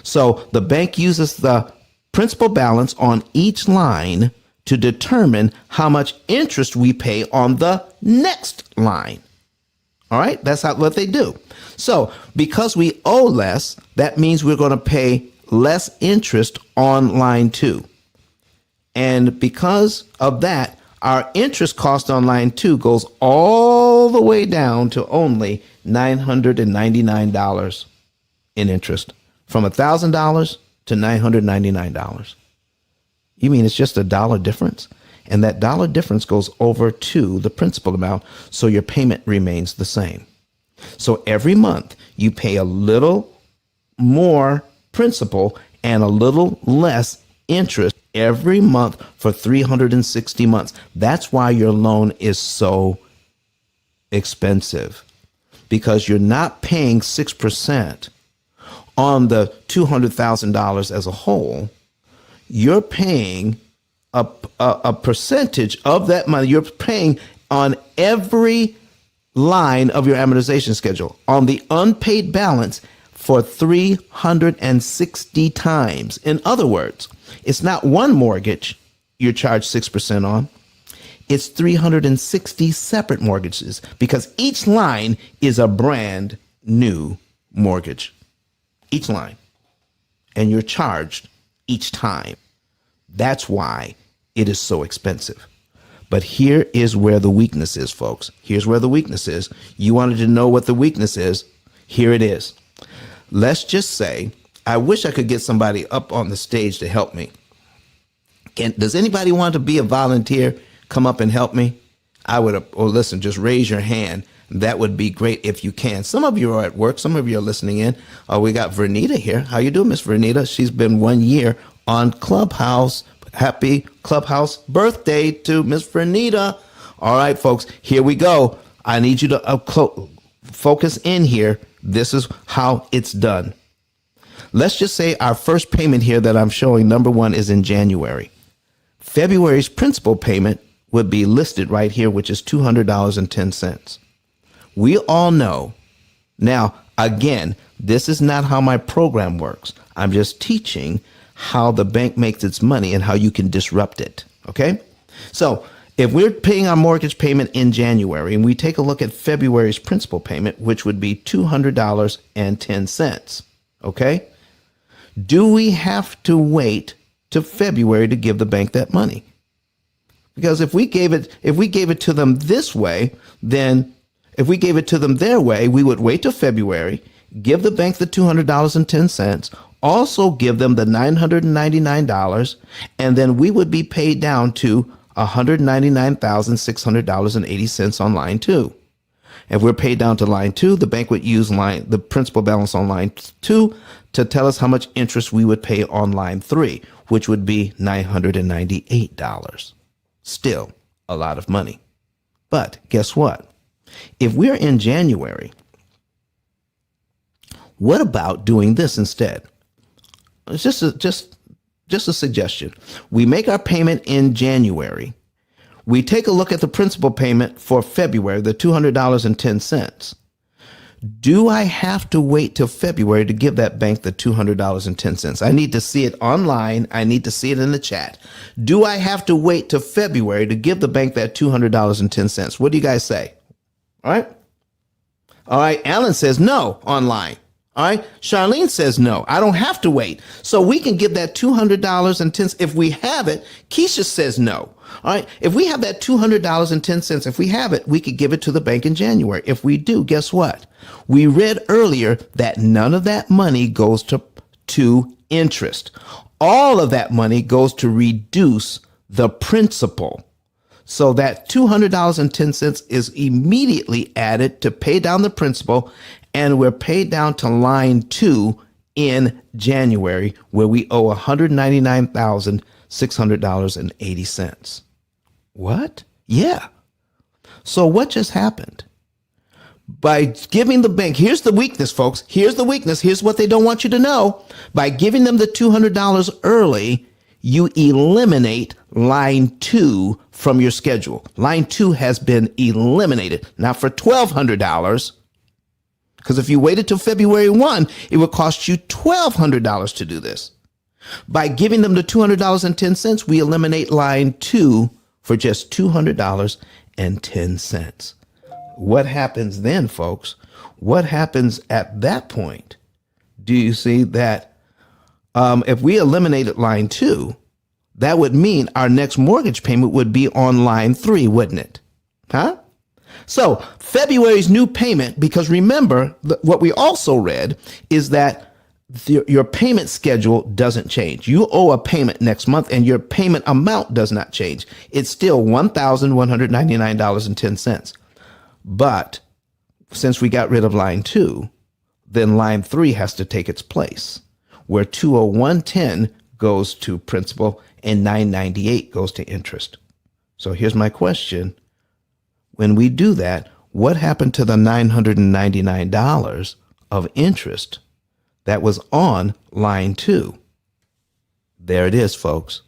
So the bank uses the principal balance on each line to determine how much interest we pay on the next line. All right, that's what they do. So because we owe less, that means we're going to pay less interest on line 2. And because of that, our interest cost on line 2 goes all the way down to only $999 in interest, from $1,000 to $999. You mean it's just $1 difference? And that dollar difference goes over to the principal amount, so your payment remains the same. So every month you pay a little more principal and a little less interest every month for 360 months. That's why your loan is so expensive, because you're not paying 6% on the $200,000 as a whole. You're paying a percentage of that money. You're paying on every line of your amortization schedule on the unpaid balance for 360 times. In other words, it's not one mortgage you're charged 6% on. It's 360 separate mortgages, because each line is a brand new mortgage. Each line. And you're charged each time. That's why it is so expensive. But here is where the weakness is, folks. Here's where the weakness is. You wanted to know what the weakness is. Here it is. Let's just say, I wish I could get somebody up on the stage to help me. Does anybody want to be a volunteer? Come up and help me? I would, or listen, just raise your hand. That would be great if you can. Some of you are at work. Some of you are listening in. We got Vernita here. How you doing, Miss Vernita? She's been 1 year on Clubhouse. Happy Clubhouse birthday to Miss Vernita. All right, folks, here we go. I need you to focus in here. This is how it's done. Let's just say our first payment here that I'm showing, number 1, is in January. February's principal payment would be listed right here, which is $200.10. We all know. Now, again, this is not how my program works. I'm just teaching how the bank makes its money and how you can disrupt it. Okay? So if we're paying our mortgage payment in January and we take a look at February's principal payment, which would be $200.10. Okay? Do we have to wait to February to give the bank that money? Because if we gave it to them this way, then if we gave it to them their way, we would wait till February, give the bank the $200.10, also give them the $999, and then we would be paid down to $199,600.80 on line 2. If we're paid down to line 2, the bank would use the principal balance on line 2 to tell us how much interest we would pay on line 3, which would be $998. Still a lot of money. But guess what? If we're in January, what about doing this instead? It's just a suggestion. We make our payment in January. We take a look at the principal payment for February, the $200.10. Do I have to wait till February to give that bank the $200.10? I need to see it online. I need to see it in the chat. Do I have to wait till February to give the bank that $200.10? What do you guys say? All right. All right. Alan says no online. All right. Charlene says no. I don't have to wait. So we can give that $200.10 if we have it. Keisha says no. All right. If we have that $200.10, if we have it, we could give it to the bank in January. If we do, guess what? We read earlier that none of that money goes to interest. All of that money goes to reduce the principal. So that $200.10 is immediately added to pay down the principal, and we're paid down to line 2 in January, where we owe $199,600.80. What? Yeah. So what just happened? By giving the bank, here's the weakness, folks. Here's the weakness. Here's what they don't want you to know. By giving them the $200 early, you eliminate line 2 from your schedule. Line 2 has been eliminated. Now for $1,200, because if you waited till February 1, it would cost you $1,200 to do this. By giving them the $200.10, we eliminate line 2 for just $200.10. what happens then, folks? What happens at that point? Do you see that if we eliminated line 2, that would mean our next mortgage payment would be on line 3, wouldn't it? Huh? So February's new payment, because remember, what we also read is that your payment schedule doesn't change. You owe a payment next month and your payment amount does not change. It's still $1,199.10. But since we got rid of line 2, then line 3 has to take its place, where 201.10 goes to principal and 998 goes to interest. So here's my question. When we do that, what happened to the $999 of interest that was on line 2? There it is, folks.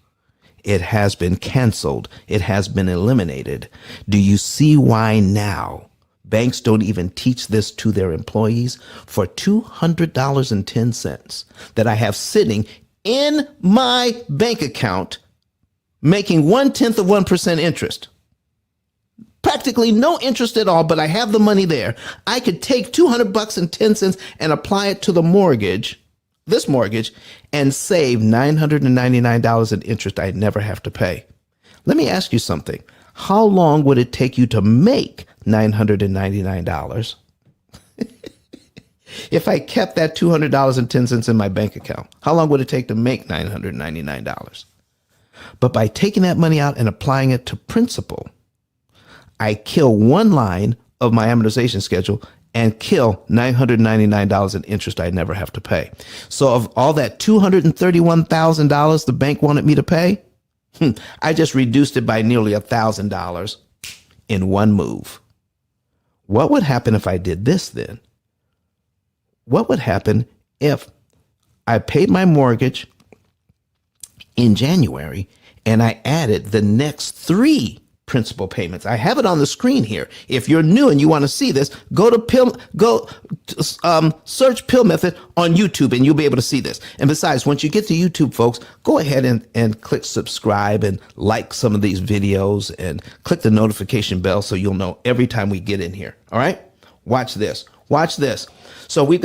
It has been canceled. It has been eliminated. Do you see why now banks don't even teach this to their employees? For $200.10 that I have sitting in my bank account, making 0.1% interest. Practically no interest at all, but I have the money there. I could take $200.10 and apply it to the mortgage, this mortgage, and save $999 in interest I'd never have to pay. Let me ask you something. How long would it take you to make $999 if I kept that $200.10 in my bank account? How long would it take to make $999? But by taking that money out and applying it to principal, I kill one line of my amortization schedule and kill $999 in interest I never have to pay. So of all that $231,000 the bank wanted me to pay, I just reduced it by nearly $1,000 in one move. What would happen if I did this then? What would happen if I paid my mortgage in January and I added the next 3 principal payments? I have it on the screen here. If you're new and you want to see this, go to search P.I.L.L method on YouTube and you'll be able to see this. And besides, once you get to YouTube, folks, go ahead and click subscribe and like some of these videos and click the notification bell so you'll know every time we get in here. All right? Watch this. Watch this. So we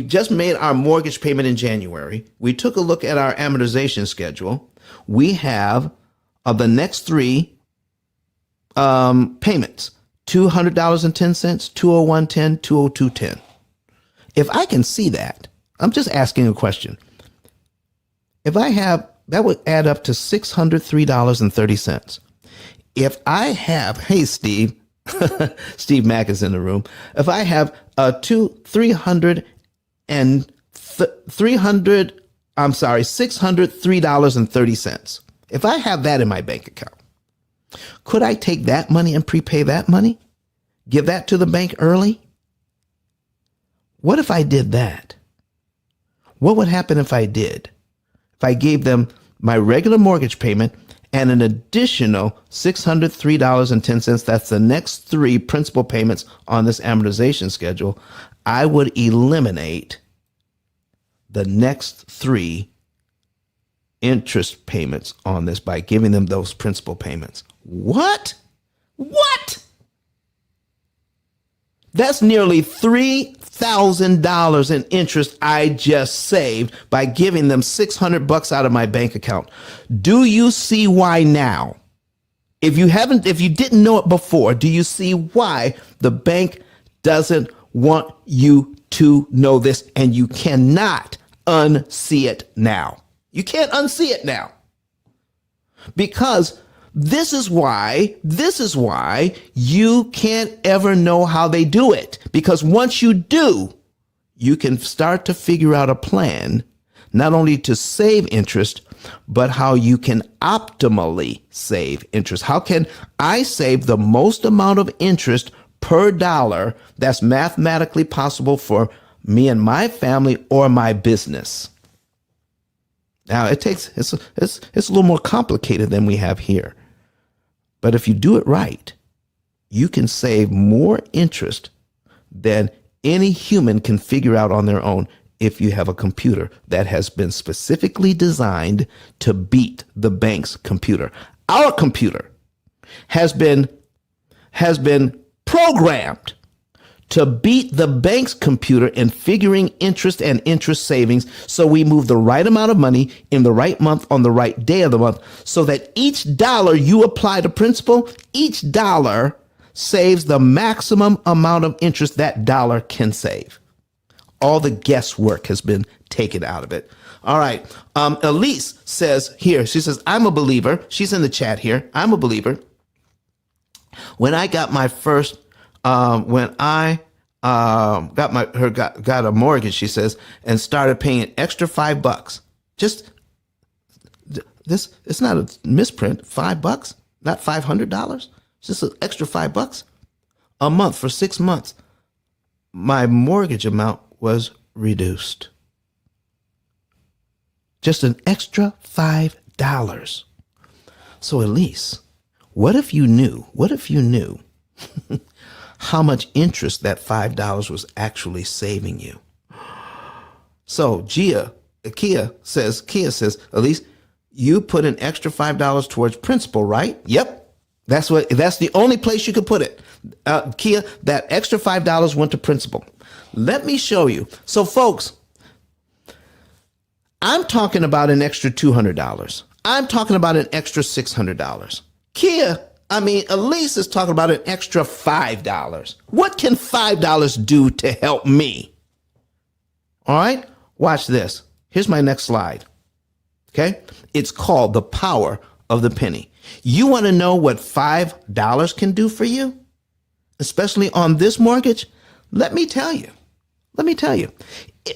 just made our mortgage payment in January. We took a look at our amortization schedule. We have the next 3 payments, $200.10, $201.10, $202.10. If I can see that, I'm just asking a question. If I have, that would add up to $603.30. If I have, hey, Steve, Steve Mack is in the room. If I have $603.30. If I have that in my bank account, could I take that money and prepay that money? Give that to the bank early? What if I did that? What would happen if I did? If I gave them my regular mortgage payment and an additional $603.10, that's the next 3 principal payments on this amortization schedule, I would eliminate the next 3 interest payments on this by giving them those principal payments. What? What? That's nearly $3,000 in interest I just saved by giving them $600 out of my bank account. Do you see why now? If you didn't know it before, do you see why the bank doesn't want you to know this and you cannot unsee it now? You can't unsee it now. Because this is why you can't ever know how they do it. Because once you do, you can start to figure out a plan, not only to save interest, but how you can optimally save interest. How can I save the most amount of interest per dollar that's mathematically possible for me and my family or my business? Now it's a little more complicated than we have here. But if you do it right, you can save more interest than any human can figure out on their own if you have a computer that has been specifically designed to beat the bank's computer. Our computer has been has been programmed to beat the bank's computer in figuring interest and interest savings, so we move the right amount of money in the right month on the right day of the month, so that each dollar you apply to principal, each dollar saves the maximum amount of interest that dollar can save. All the guesswork has been taken out of it. All right. Elise says here, she says, I'm a believer. She's in the chat here. I'm a believer. When I got my first, when I got a mortgage, she says, and started paying an extra $5. Just this, it's not a misprint. $5, not $500. It's just an extra $5 a month for 6 months. My mortgage amount was reduced. Just an extra $5. So Elise, what if you knew how much interest that $5 was actually saving you? So Kia says, Elise, you put an extra $5 towards principal, right? Yep. That's the only place you could put it. Kia, that extra $5 went to principal. Let me show you. So folks, I'm talking about an extra $200. I'm talking about an extra $600. Elise is talking about an extra $5. What can $5 do to help me? All right, watch this. Here's my next slide. Okay, it's called the power of the penny. You want to know what $5 can do for you, especially on this mortgage? Let me tell you.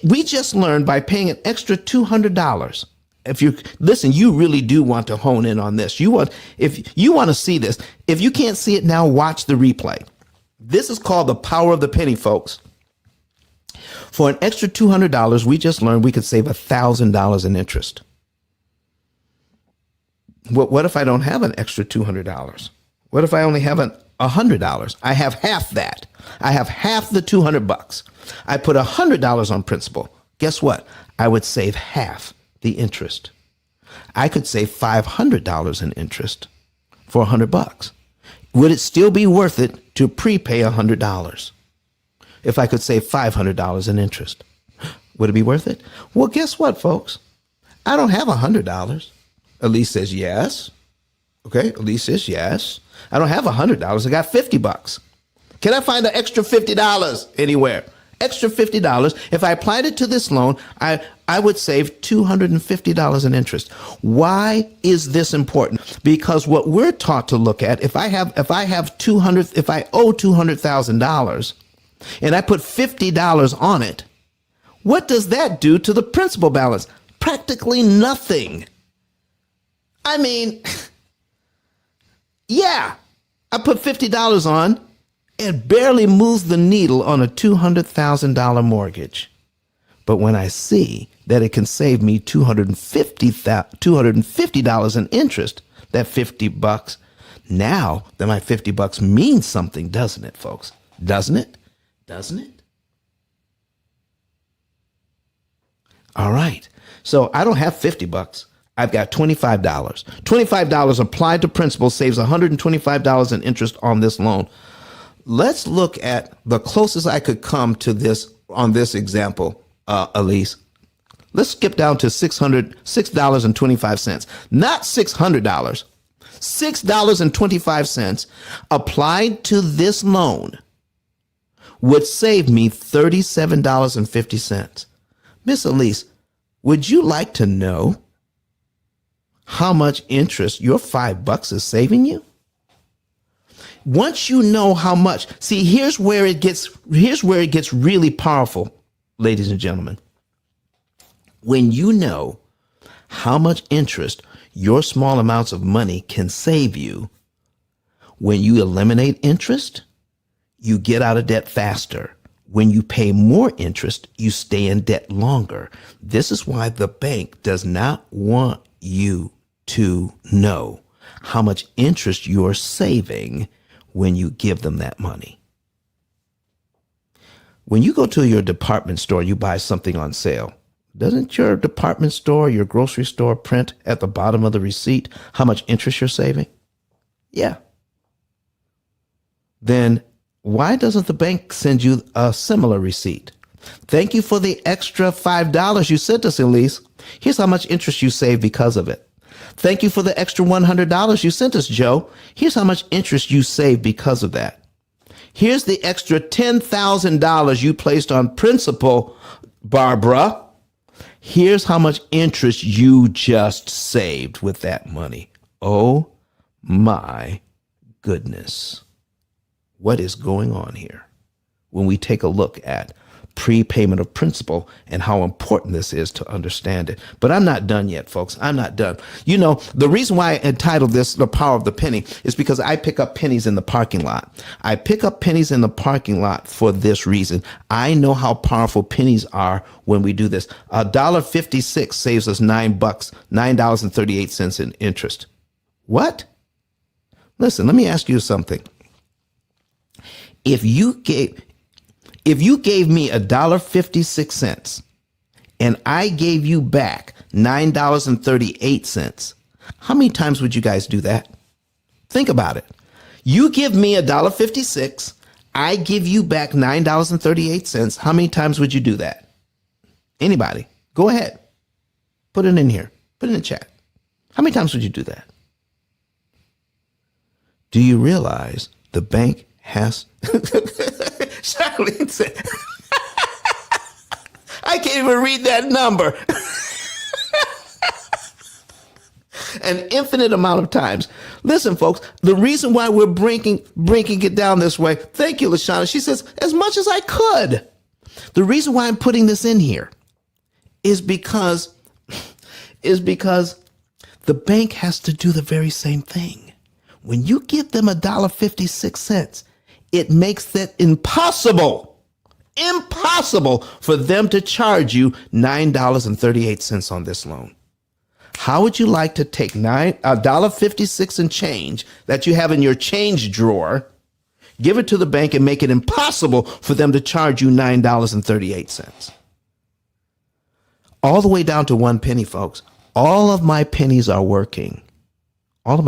We just learned by paying an extra $200. If you listen, you really do want to hone in on this. If you want to see this, if you can't see it now, watch the replay. This is called the power of the penny, folks. For an extra $200, we just learned we could save $1,000 in interest. What if I don't have an extra $200? What if I only have $100? I have half that. I have half the $200. I put $100 on principal. Guess what? I would save half the interest. I could save $500 in interest for $100. Would it still be worth it to prepay $100 if I could save $500 in interest? Would it be worth it? Well, guess what, folks? I don't have $100. Elise says yes. Okay, Elise says yes. I don't have $100. I got $50. Can I find an extra $50 anywhere? Extra $50. If I applied it to this loan, I would save $250 in interest. Why is this important? Because what we're taught to look at, if I owe $200,000 and I put $50 on it, what does that do to the principal balance? Practically nothing. Yeah, I put $50 on. It barely moves the needle on a $200,000 mortgage. But when I see that it can save me $250 in interest, that $50, now that my $50 means something, doesn't it, folks? Doesn't it? All right. So I don't have $50. I've got $25. $25 applied to principal saves $125 in interest on this loan. Let's look at the closest I could come to this on this example, Elise. Let's skip down to $6.25. Not $600. $6.25 applied to this loan would save me $37.50. Miss Elise, would you like to know how much interest your $5 is saving you? Once you know how much, see, here's where it gets really powerful, ladies and gentlemen. When you know how much interest your small amounts of money can save you, when you eliminate interest, you get out of debt faster. When you pay more interest, you stay in debt longer. This is why the bank does not want you to know how much interest you're saving when you give them that money. When you go to your department store, you buy something on sale. Doesn't your department store, your grocery store print at the bottom of the receipt how much interest you're saving? Yeah. then why doesn't the bank send you a similar receipt? Thank you for the extra $5 you sent us, Elise. Here's how much interest you saved because of it. Thank you for the extra $100 you sent us, Joe. Here's how much interest you saved because of that. Here's the extra $10,000 you placed on principal, Barbara. Here's how much interest you just saved with that money. Oh my goodness. What is going on here when we take a look at prepayment of principal and how important this is to understand it? But I'm not done yet, folks. I'm not done. You know, the reason why I entitled this The Power of the Penny is because I pick up pennies in the parking lot. I pick up pennies in the parking lot for this reason. I know how powerful pennies are when we do this. $1.56 saves us $9, $9.38 in interest. What? Listen, let me ask you something. If you gave me $1.56 and I gave you back $9.38, how many times would you guys do that? Think about it. You give me $1.56, I give you back $9.38. How many times would you do that? Anybody? Go ahead. Put it in here. Put it in the chat. How many times would you do that? Do you realize the bank has... Charlene said, I can't even read that number. An infinite amount of times. Listen, folks, the reason why we're breaking it down this way, thank you, LaShawna. She says, as much as I could. The reason why I'm putting this in here is because the bank has to do the very same thing. When you give them $1.56, it makes it impossible for them to charge you $9.38 on this loan. How would you like to take $1.56 and change that you have in your change drawer, give it to the bank and make it impossible for them to charge you $9.38? All the way down to 1 penny, folks. All of my pennies are working. 1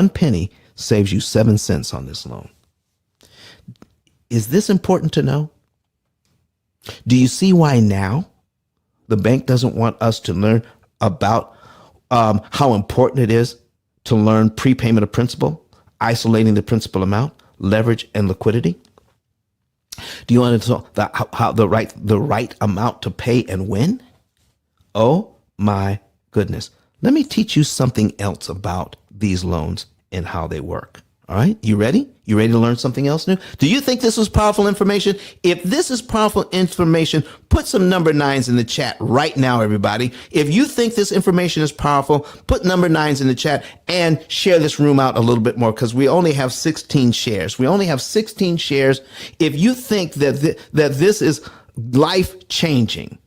penny saves you 7 cents on this loan. Is this important to know? Do you see why now the bank doesn't want us to learn about how important it is to learn prepayment of principal, isolating the principal amount, leverage, and liquidity? Do you want to know how the right amount to pay and when? Oh my goodness. Let me teach you something else about these loans and how they work. All right. You ready? You ready to learn something else new? Do you think this was powerful information? If this is powerful information, put some number 9s in the chat right now, everybody. If you think this information is powerful, put number 9s in the chat and share this room out a little bit more because we only have 16 shares. If you think that this is life changing,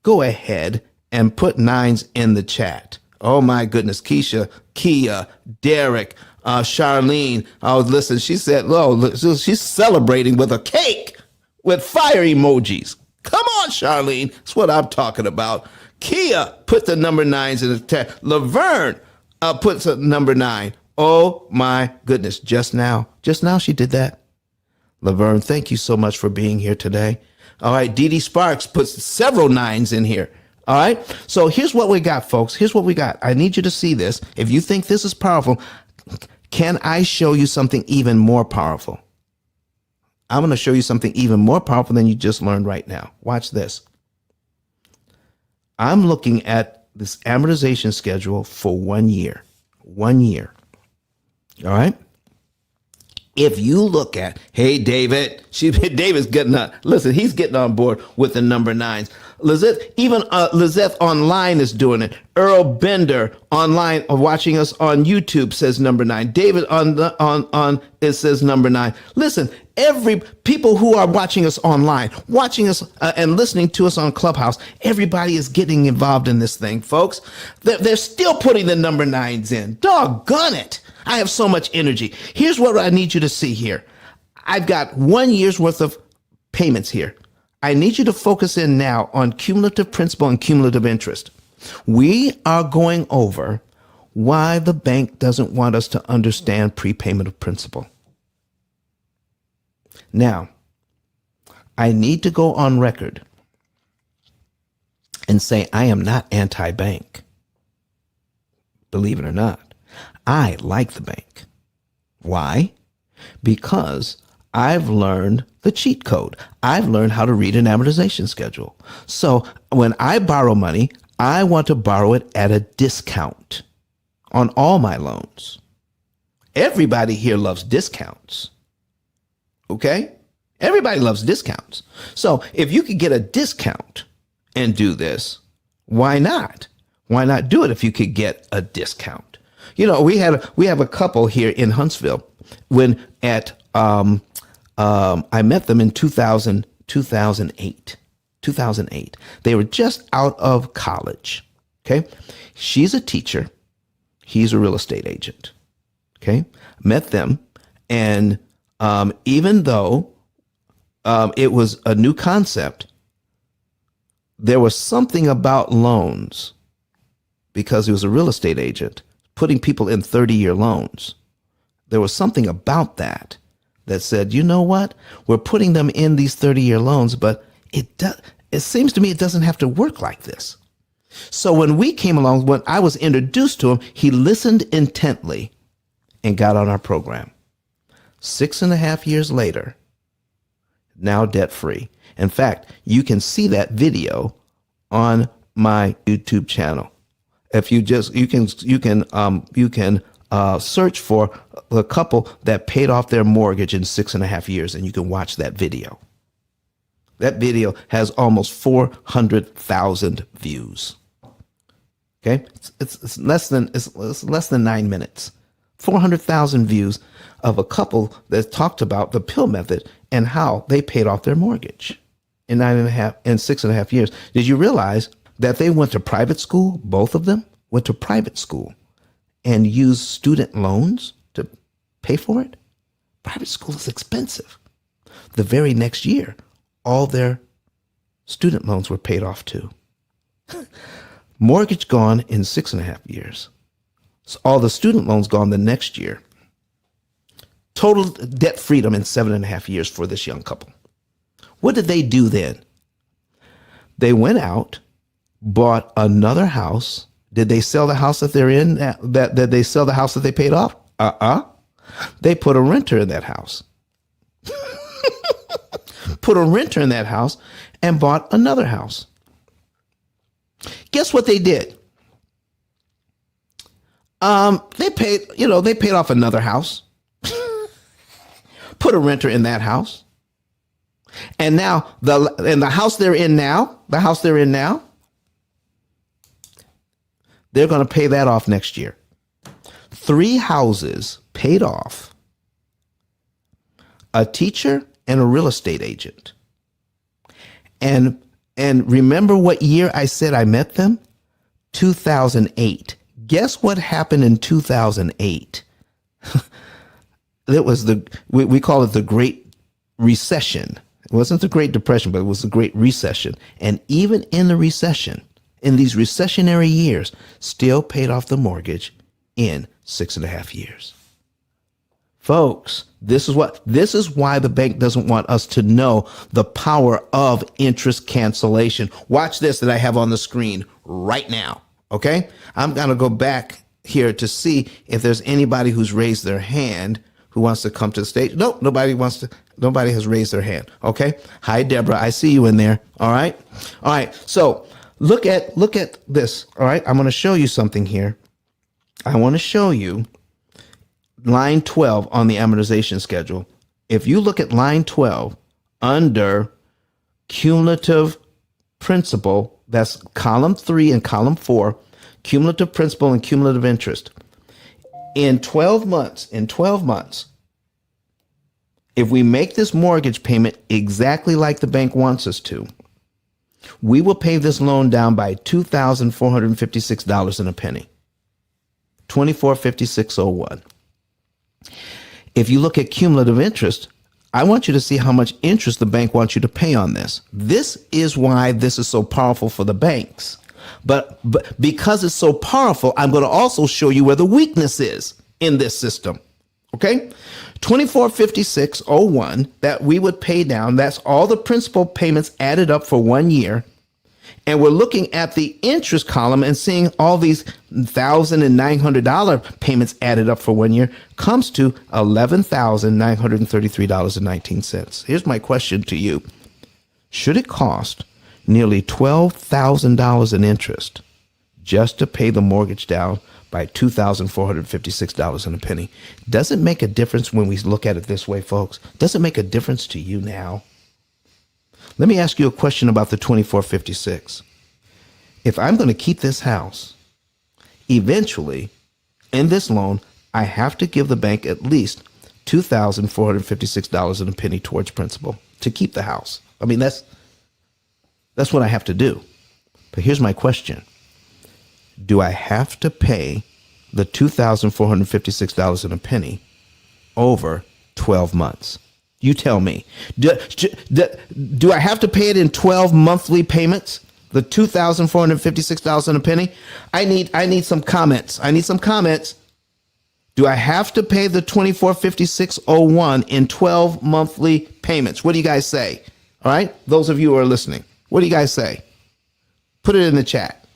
go ahead and put 9s in the chat. Oh my goodness. Keisha, Kia, Derek, Charlene. Oh, listen, she said, oh, she's celebrating with a cake with fire emojis. Come on, Charlene. That's what I'm talking about. Kia put the number 9s in the chat. Laverne puts a number 9. Oh my goodness. Just now she did that. Laverne, thank you so much for being here today. All right. Dee Dee Sparks puts several 9s in here. All right. So here's what we got, folks. Here's what we got. I need you to see this. If you think this is powerful, can I show you something even more powerful? I'm going to show you something even more powerful than you just learned right now. Watch this. I'm looking at this amortization schedule for 1 year. 1 year. All right. If you look at, hey, David, David's getting on. Listen, he's getting on board with the number 9s. Lizette, even Lizette online is doing it. Earl Bender online watching us on YouTube says number 9. David on it says number 9. Listen, every people who are watching us online, watching us and listening to us on Clubhouse, everybody is getting involved in this thing, folks. They're still putting the number 9s in. Doggone it. I have so much energy. Here's what I need you to see here. I've got 1 year's worth of payments here. I need you to focus in now on cumulative principal and cumulative interest. We are going over why the bank doesn't want us to understand prepayment of principal. Now, I need to go on record and say I am not anti-bank. Believe it or not, I like the bank. Why? Because I've learned the cheat code. I've learned how to read an amortization schedule. So when I borrow money, I want to borrow it at a discount on all my loans. Everybody here loves discounts. Okay? Everybody loves discounts. So if you could get a discount and do this, why not? Why not do it if you could get a discount? You know, we have a couple here in Huntsville when I met them in 2008. They were just out of college. Okay. She's a teacher. He's a real estate agent. Okay. Met them. And even though it was a new concept, there was something about loans, because he was a real estate agent, putting people in 30-year loans. There was something about that said, you know what? We're putting them in these 30-year loans, but it seems to me it doesn't have to work like this. So when we came along, when I was introduced to him, he listened intently and got on our program. 6.5 years later, now debt-free. In fact, you can see that video on my YouTube channel. If you can search for the couple that paid off their mortgage in 6.5 years, and you can watch that video. That video has almost 400,000 views. Okay, it's less than 9 minutes. 400,000 views of a couple that talked about the P.I.L.L method and how they paid off their mortgage in 6.5 years. Did you realize that they went to private school? Both of them went to private school and used student loans to pay for it. Private school is expensive. The very next year, all their student loans were paid off too. Mortgage gone in 6.5 years. So all the student loans gone the next year. Total debt freedom in 7.5 years for this young couple. What did they do then? They went out, bought another house. Did they sell the house that they're in? Did they sell the house that they paid off? They put a renter in that house. Put a renter in that house and bought another house. Guess what they did? They paid off another house. Put a renter in that house. And now the house they're in now, they're going to pay that off next year. 3 houses paid off. A teacher and a real estate agent. And remember what year I said I met them? 2008. Guess what happened in 2008? It was we call it the Great Recession. It wasn't the Great Depression, but it was the Great Recession. And even in the recession, in these recessionary years, still paid off the mortgage in 6.5 years. Folks, this is why the bank doesn't want us to know the power of interest cancellation. Watch this that I have on the screen right now. Okay? I'm going to go back here to see if there's anybody who's raised their hand who wants to come to the stage. Nope, nobody has raised their hand. Okay? Hi, Deborah. I see you in there. All right? All right. So look at this. All right? I'm going to show you something here. I want to show you line 12 on the amortization schedule. If you look at line 12 under cumulative principal, that's column 3 and column 4, cumulative principal and cumulative interest. In 12 months, if we make this mortgage payment exactly like the bank wants us to, we will pay this loan down by $2,456 and a penny. $2456.01. If you look at cumulative interest, I want you to see how much interest the bank wants you to pay on this. This is why this is so powerful for the banks. But because it's so powerful, I'm going to also show you where the weakness is in this system. Okay? 2456.01 that we would pay down. That's all the principal payments added up for 1 year. And we're looking at the interest column and seeing all these $1,900 payments added up for 1 year comes to $11,933.19. Here's my question to you. Should it cost nearly $12,000 in interest just to pay the mortgage down by $2,456 and a penny? Does it make a difference when we look at it this way, folks? Does it make a difference to you now? Let me ask you a question about the 2456. If I'm going to keep this house, eventually, in this loan, I have to give the bank at least $2,456 and a penny towards principal to keep the house. I mean, that's what I have to do. But here's my question. Do I have to pay the $2,456 and a penny over 12 months? You tell me. Do I have to pay it in 12 monthly payments? The $2,456 and a penny? I need some comments. I need some comments. Do I have to pay the $2456.01 in 12 monthly payments? What do you guys say? All right? Those of you who are listening, what do you guys say? Put it in the chat.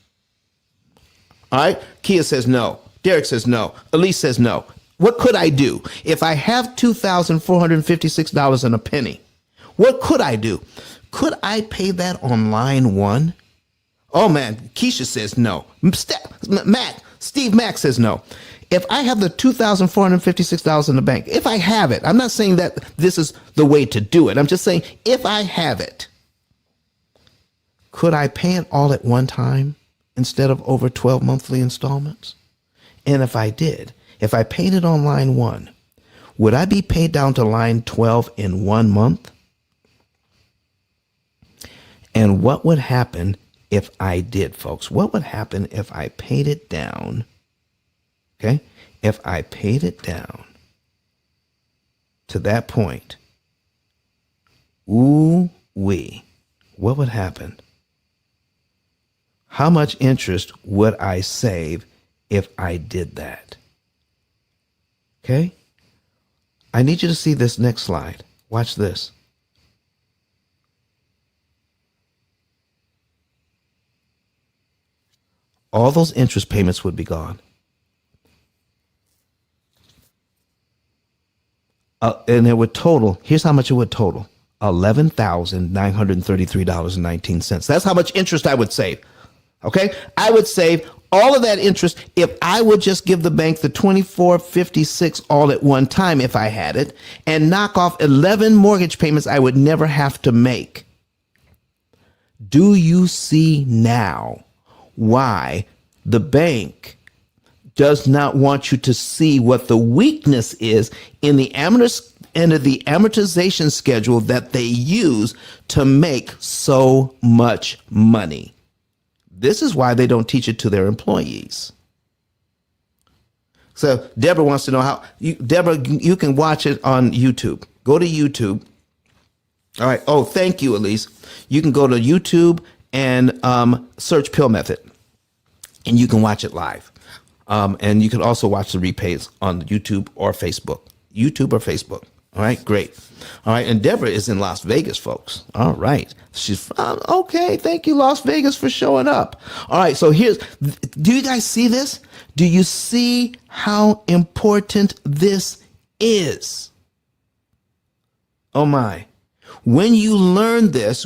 All right? Kia says no. Derek says no. Elise says no. What could I do? If I have $2,456 and a penny, what could I do? Could I pay that on line one? Oh, man. Keisha says no. Steve Mack says no. If I have the $2,456 in the bank, if I have it, I'm not saying that this is the way to do it. I'm just saying if I have it, could I pay it all at one time instead of over 12 monthly installments? And if I did, if I paid it on line one, would I be paid down to line 12 in 1 month? And what would happen if I did, folks? What would happen if I paid it down? Okay? If I paid it down to that point, ooh-wee, what would happen? How much interest would I save if I did that? Okay? I need you to see this next slide. Watch this. All those interest payments would be gone. And it would total, here's how much it would total. $11,933.19. That's how much interest I would save. Okay? I would save all of that interest if I would just give the bank the $24.56 all at one time if I had it and knock off 11 mortgage payments I would never have to make. Do you see now why the bank does not want you to see what the weakness is in the amortization schedule that they use to make so much money? This is why they don't teach it to their employees. So Deborah wants to know how. Deborah, you can watch it on YouTube. Go to YouTube. All right. Oh, thank you, Elise. You can go to YouTube and search P.I.L.L method, and you can watch it live. And you can also watch the replays on YouTube or Facebook. YouTube or Facebook. All right, great. All right, and Deborah is in Las Vegas, folks. All right. She's okay. Thank you, Las Vegas, for showing up. All right, so do you guys see this? Do you see how important this is? Oh my. When you learn this,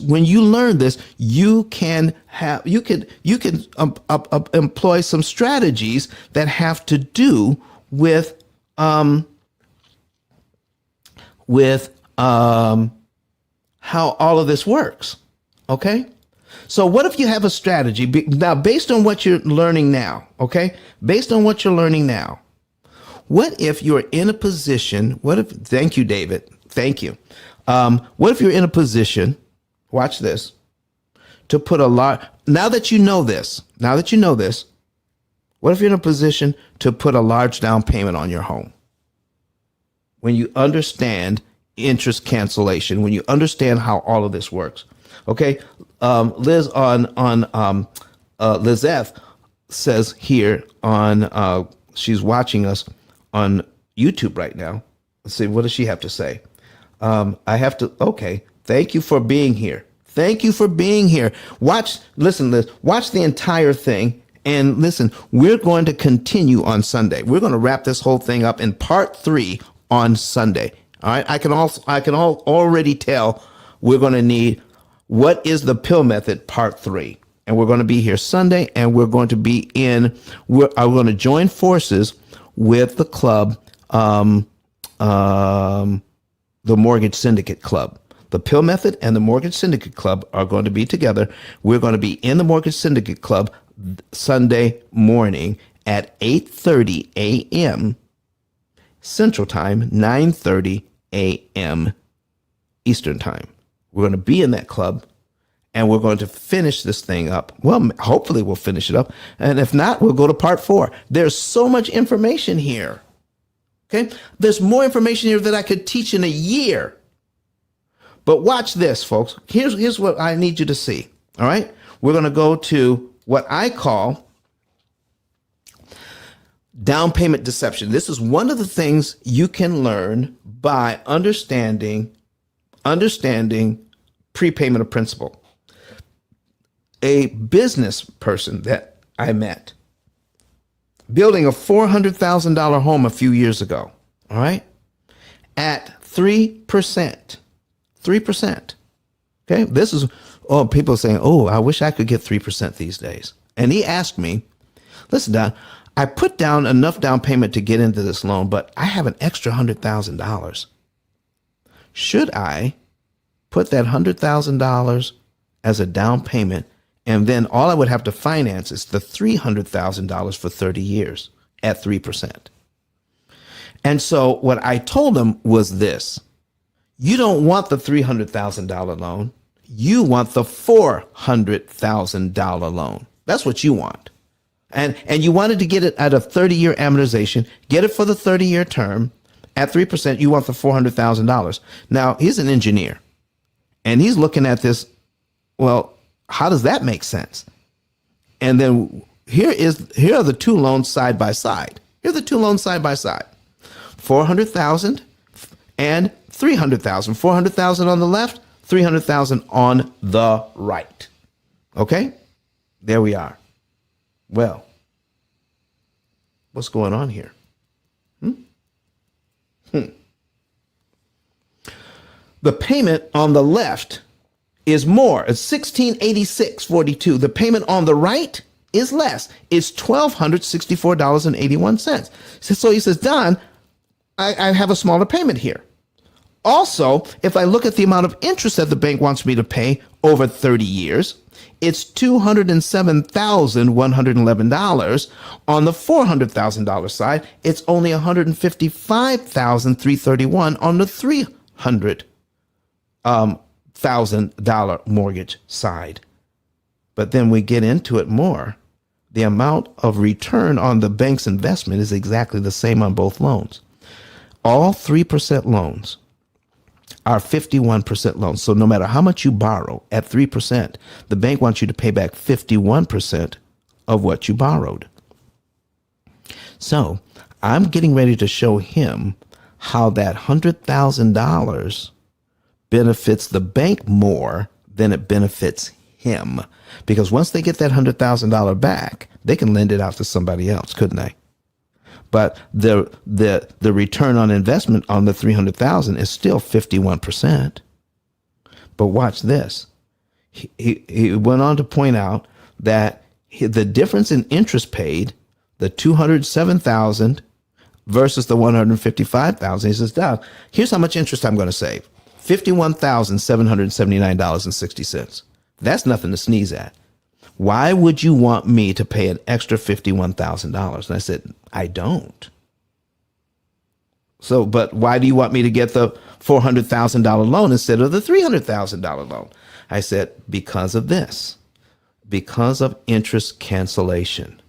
you can employ some strategies that have to do with how all of this works. Okay? So what if you have a strategy now based on what you're learning now, okay? Based on what you're learning now. What if you're in a position, thank you, David. Thank you. What if you're in a position, watch this, to put now that you know this, what if you're in a position to put a large down payment on your home? When you understand interest cancellation, when you understand how all of this works. Okay. Liz Lizeth says here she's watching us on YouTube right now. Let's see, what does she have to say? I have to, okay. Thank you for being here. Thank you for being here. Listen, watch the entire thing. And listen, we're going to continue on Sunday. We're going to wrap this whole thing up in part 3 on Sunday. All right. I can already tell we're going to need what is the P.I.L.L method part 3. And we're going to be here Sunday, and we're going to be we're going to join forces with the club, the Mortgage Syndicate Club. The P.I.L.L method and the Mortgage Syndicate Club are going to be together. We're going to be in the Mortgage Syndicate Club Sunday morning at 8:30 a.m. Central Time, 9:30 a.m. Eastern Time. We're going to be in that club, and we're going to finish this thing up. Well, hopefully we'll finish it up. And if not, we'll go to part 4. There's so much information here. Okay? There's more information here that I could teach in a year. But watch this, folks. Here's what I need you to see. All right? We're going to go to what I call down payment deception. This is one of the things you can learn by understanding prepayment of principal. A business person that I met building a $400,000 home a few years ago, all right, at 3%. 3%. Okay, this is, people saying, I wish I could get 3% these days. And he asked me, listen, Don, I put down enough down payment to get into this loan, but I have an extra $100,000. Should I put that $100,000 as a down payment, and then all I would have to finance is the $300,000 for 30 years at 3%? And so what I told him was this: you don't want the $300,000 loan. You want the $400,000 loan. That's what you want. And you wanted to get it at a 30-year amortization, get it for the 30-year term at 3%. You want the $400,000. Now, he's an engineer, and he's looking at this. Well, how does that make sense? And then here are the two loans side by side. Here are the two loans side by side. $400,000 and $300,000. $400,000 on the left, $300,000 on the right. Okay? There we are. Well, what's going on here? The payment on the left is more. It's $1,686.42. The payment on the right is less. It's $1,264.81. So he says, Don, I have a smaller payment here. Also, if I look at the amount of interest that the bank wants me to pay over 30 years, it's $207,111. On the $400,000 side, it's only $155,331 on the $300,000 mortgage side. But then we get into it more. The amount of return on the bank's investment is exactly the same on both loans. All 3% loans are 51% loans. So no matter how much you borrow at 3%, the bank wants you to pay back 51% of what you borrowed. So I'm getting ready to show him how that $100,000 benefits the bank more than it benefits him. Because once they get that $100,000 back, they can lend it out to somebody else, couldn't they? But the return on investment on the $300,000 is still 51%. But watch this. He went on to point out that the difference in interest paid, the $207,000 versus the $155,000. He says, Doc, here's how much interest I'm going to save: $51,779.60. That's nothing to sneeze at. Why would you want me to pay an extra $51,000? And I said, I don't. So, but why do you want me to get the $400,000 loan instead of the $300,000 loan? I said, because of this, because of interest cancellation.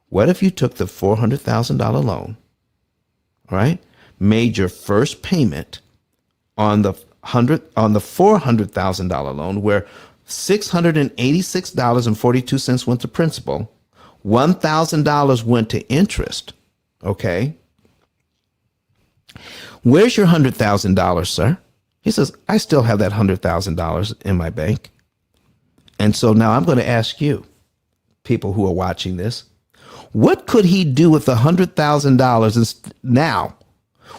What if you took the $400,000 loan, all right, made your first payment on the $400,000 loan, where $686.42 went to principal, $1,000 went to interest, okay? Where's your $100,000, sir? He says, I still have that $100,000 in my bank. And so now I'm going to ask you, people who are watching this, what could he do with the $100,000 now?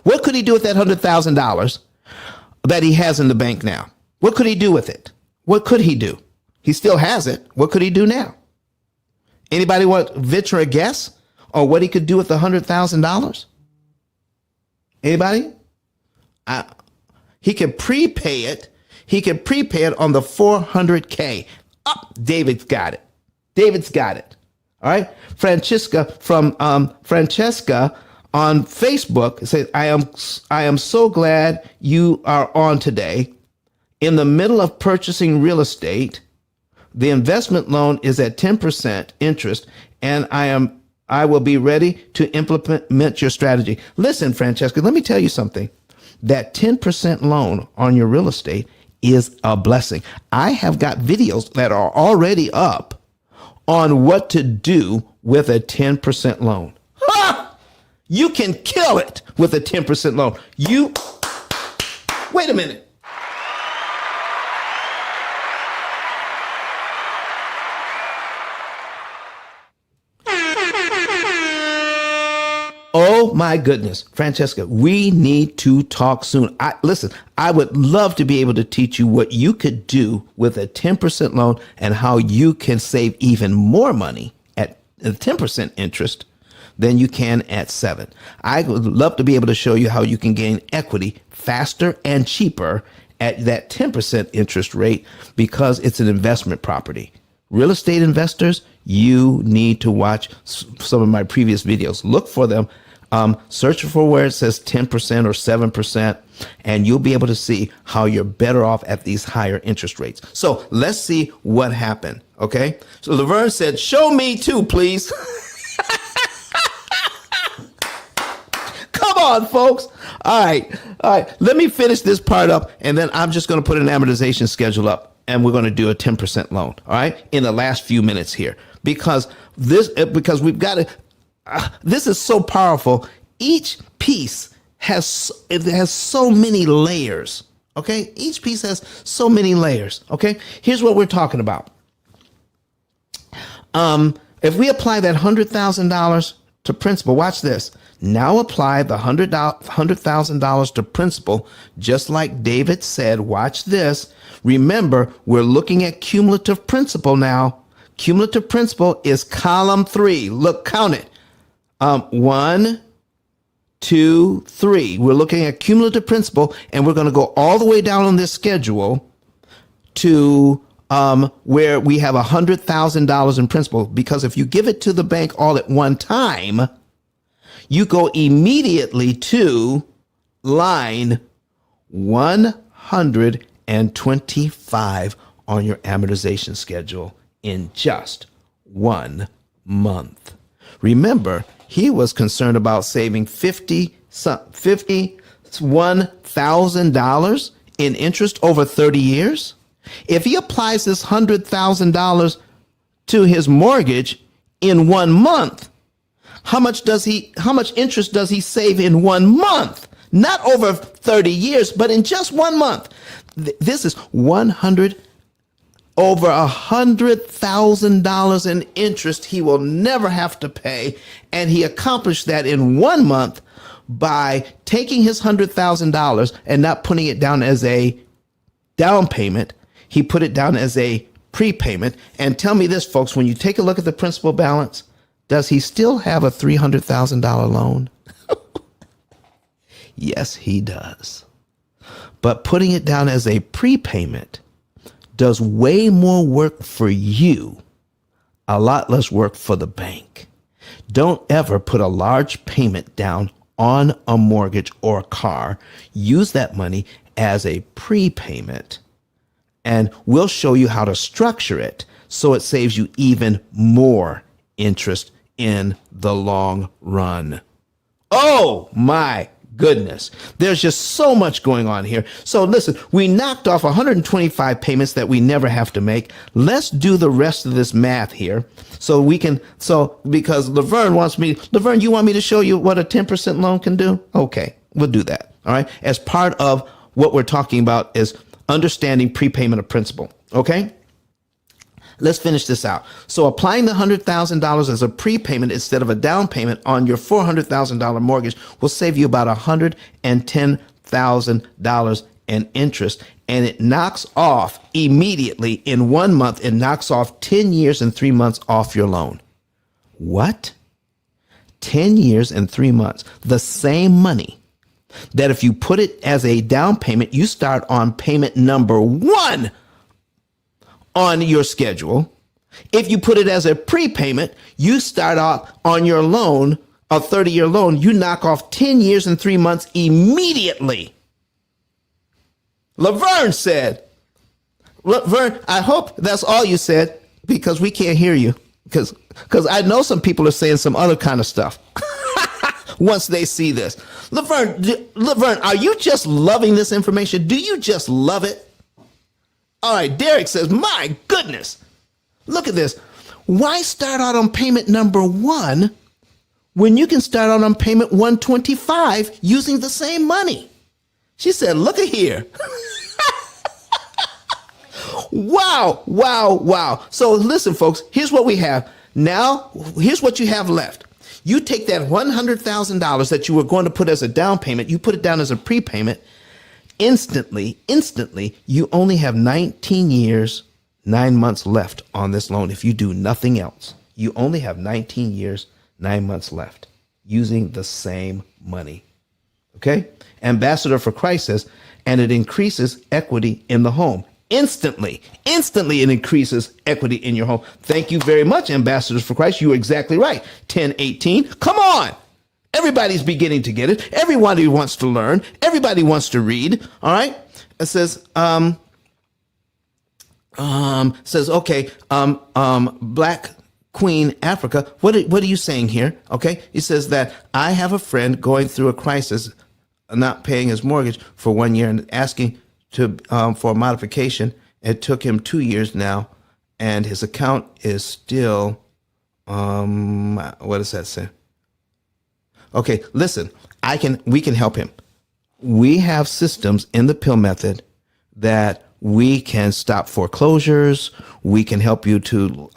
What could he do with that $100,000 that he has in the bank now? What could he do with it? What could he do? He still has it. What could he do now? Anybody want to venture a guess on what he could do with the $100,000? Anybody? He could prepay it. He could prepay it on the 400K. Oh, David's got it. David's got it. All right. Francesca Francesca on Facebook says, I am so glad you are on today. In the middle of purchasing real estate, the investment loan is at 10% interest, and I will be ready to implement your strategy. Listen, Francesca, let me tell you something. That 10% loan on your real estate is a blessing. I have got videos that are already up on what to do with a 10% loan. Ha! You can kill it with a 10% loan. Wait a minute. Oh my goodness, Francesca, we need to talk soon. Listen, I would love to be able to teach you what you could do with a 10% loan and how you can save even more money at 10% interest than you can at 7. I would love to be able to show you how you can gain equity faster and cheaper at that 10% interest rate because it's an investment property. Real estate investors, you need to watch some of my previous videos. Look for them. Search for where it says 10% or 7%, and you'll be able to see how you're better off at these higher interest rates. So let's see what happened. Okay. So Laverne said, show me too, please. Come on, folks. All right. Let me finish this part up, and then I'm just going to put an amortization schedule up, and we're going to do a 10% loan. All right. In the last few minutes here, because we've got to. This is so powerful. Each piece has so many layers. Okay. Each piece has so many layers. Okay. Here's what we're talking about. If we apply that $100,000 to principal, watch this. Now apply the $100,000 to principal, just like David said. Watch this. Remember, we're looking at cumulative principal now. Cumulative principal is column 3. Look, count it. 1, 2, 3. We're looking at cumulative principal, and we're going to go all the way down on this schedule to where we have $100,000 in principal. Because if you give it to the bank all at one time, you go immediately to line 125 on your amortization schedule in just 1 month. Remember, he was concerned about saving $51,000 in interest over 30 years. If he applies this $100,000 to his mortgage in 1 month, how much interest does he save in 1 month? Not over 30 years, but in just 1 month. This is over $100,000 in interest he will never have to pay. And he accomplished that in 1 month by taking his $100,000 and not putting it down as a down payment. He put it down as a prepayment. And tell me this, folks, when you take a look at the principal balance, does he still have a $300,000 loan? Yes, he does. But putting it down as a prepayment does way more work for you, a lot less work for the bank. Don't ever put a large payment down on a mortgage or a car. Use that money as a prepayment, and we'll show you how to structure it so it saves you even more interest in the long run. Oh my goodness. There's just so much going on here. So listen, we knocked off 125 payments that we never have to make. Let's do the rest of this math here. Because Laverne you want me to show you what a 10% loan can do? Okay. We'll do that. All right. As part of what we're talking about is understanding prepayment of principal. Okay. Let's finish this out. So applying the $100,000 as a prepayment instead of a down payment on your $400,000 mortgage will save you about $110,000 in interest. And it knocks off immediately in 1 month. It knocks off 10 years and 3 months off your loan. What? 10 years and 3 months. The same money that if you put it as a down payment, you start on payment number 1 on your schedule. If you put it as a prepayment, you start off on your loan, a 30-year loan, you knock off 10 years and 3 months immediately. Laverne said, Laverne, I hope that's all you said, because we can't hear you. Because I know some people are saying some other kind of stuff once they see this. Laverne, are you just loving this information? Do you just love it? All right, Derek says, my goodness, look at this. Why start out on payment number 1 when you can start out on payment 125 using the same money? She said, look at here. Wow, wow, wow. So listen, folks, here's what we have. Now, here's what you have left. You take that $100,000 that you were going to put as a down payment, you put it down as a prepayment. Instantly, you only have 19 years, 9 months left on this loan. If you do nothing else, you only have 19 years, 9 months left using the same money. Okay? Ambassador for Christ says, and it increases equity in the home. Instantly, it increases equity in your home. Thank you very much, Ambassadors for Christ. You were exactly right. 1018. Come on. Everybody's beginning to get it. Everybody wants to learn. Everybody wants to read. All right. It says, okay, Black Queen Africa. What are you saying here? Okay. He says that I have a friend going through a crisis, not paying his mortgage for 1 year and asking for a modification. It took him 2 years now, and his account is still, what does that say? Okay, listen, we can help him. We have systems in the P.I.L.L method that we can stop foreclosures. We can help you to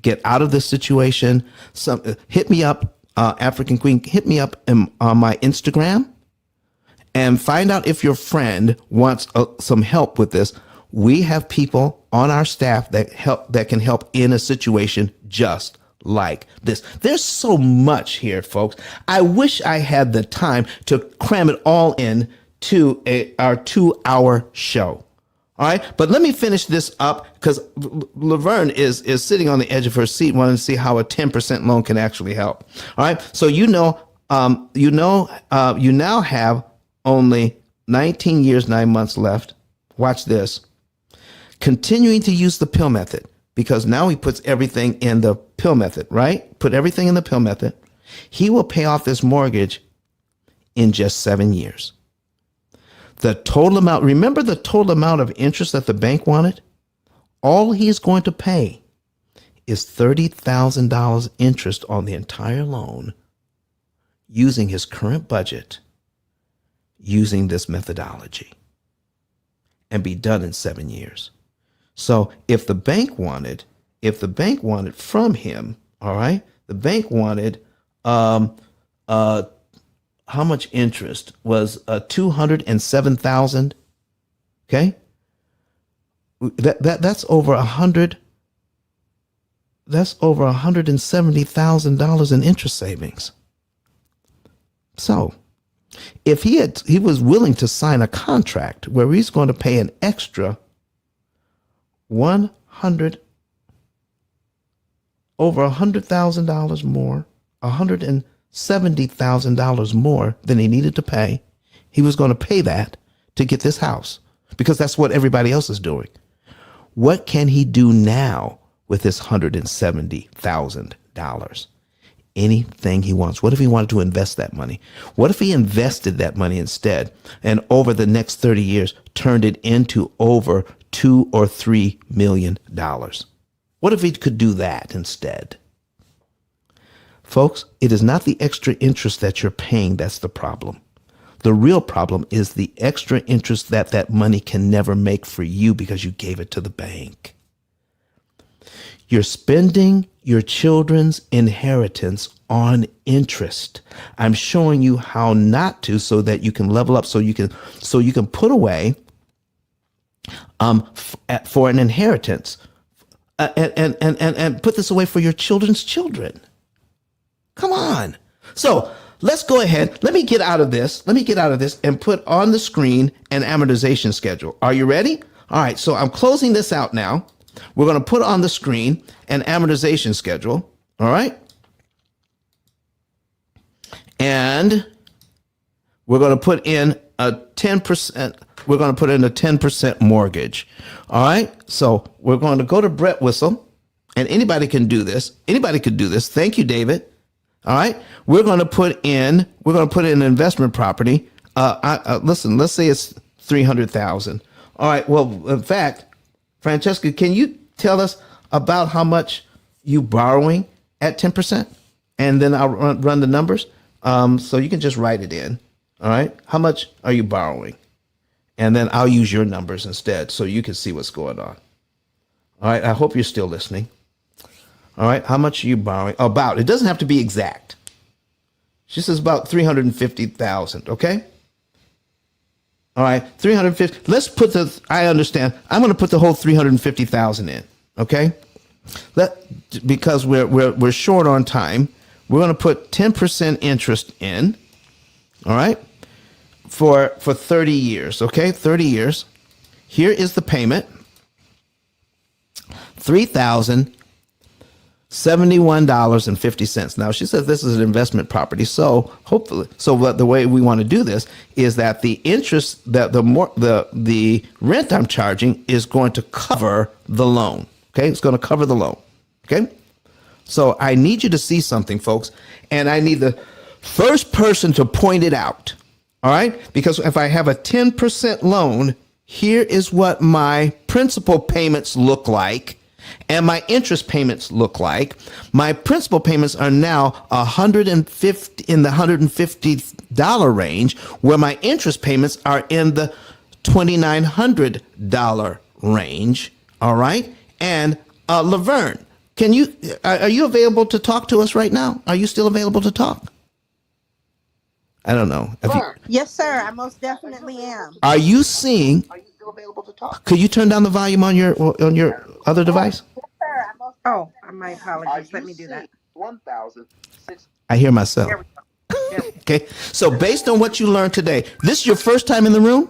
get out of this situation. Hit me up, African Queen, hit me up on my Instagram and find out if your friend wants some help with this. We have people on our staff that can help in a situation just like this. There's so much here, folks. I wish I had the time to cram it all in to our 2-hour show. All right. But let me finish this up, because Laverne is sitting on the edge of her seat wanting to see how a 10% loan can actually help. All right. So, you now have only 19 years, 9 months left. Watch this. Continuing to use the P.I.L.L method, because now he puts everything in the P.I.L.L method, right? Put everything in the P.I.L.L method. He will pay off this mortgage in just 7 years. The total amount, remember the total amount of interest that the bank wanted? All he's going to pay is $30,000 interest on the entire loan using his current budget, using this methodology, and be done in 7 years. So if the bank wanted from him, all right, the bank wanted, how much interest was $207,000? Okay. That's over $170,000 in interest savings. So if he was willing to sign a contract where he's going to pay an extra over $100,000 more, $170,000 more than he needed to pay, he was going to pay that to get this house, because that's what everybody else is doing. What can he do now with this $170,000? Anything he wants. What if he wanted to invest that money? What if he invested that money instead, and over the next 30 years turned it into over $2 or $3 million? What if he could do that instead? Folks, it is not the extra interest that you're paying that's the problem. The real problem is the extra interest that money can never make for you because you gave it to the bank. You're spending your children's inheritance on interest. I'm showing you how not to, so that you can level up, so you can put away for an inheritance, and put this away for your children's children. Come on. So let's go ahead. Let me get out of this and put on the screen an amortization schedule. Are you ready? All right. So I'm closing this out now. We're going to put on the screen an amortization schedule. All right. And we're going to put in a 10%. We're going to put in a 10% mortgage. All right. So we're going to go to Brett Whistle, and anybody can do this. Anybody could do this. Thank you, David. All right. We're going to put in an investment property. Listen, let's say it's 300,000. All right. Well, in fact, Francesca, can you tell us about how much you borrowing at 10%? And then I'll run the numbers. So you can just write it in. All right. How much are you borrowing? And then I'll use your numbers instead so you can see what's going on. All right. I hope you're still listening. All right. How much are you borrowing? About. It doesn't have to be exact. She says about 350,000. Okay. All right. 350. Let's put I understand. I'm going to put the whole 350,000 in. Okay. Because we're short on time. We're going to put 10% interest in. All right. For 30 years. Okay. 30 years. Here is the payment. $3,071.50. Now she says this is an investment property. So hopefully, the way we want to do this is that the interest, the rent I'm charging is going to cover the loan. Okay. It's going to cover the loan. Okay. So I need you to see something, folks, and I need the first person to point it out. All right. Because if I have a 10% loan, here is what my principal payments look like and my interest payments look like. My principal payments are now in the $150 range, where my interest payments are in the $2,900 range. All right. And Laverne, are you available to talk to us right now? Are you still available to talk? I don't know. Yes, sir. I most definitely am. Are you seeing? Are you still available to talk? Could you turn down the volume on your other device? Yes, sir. Oh, my apologies. Let me do that. I hear myself. There we go. Okay. So based on what you learned today, this is your first time in the room?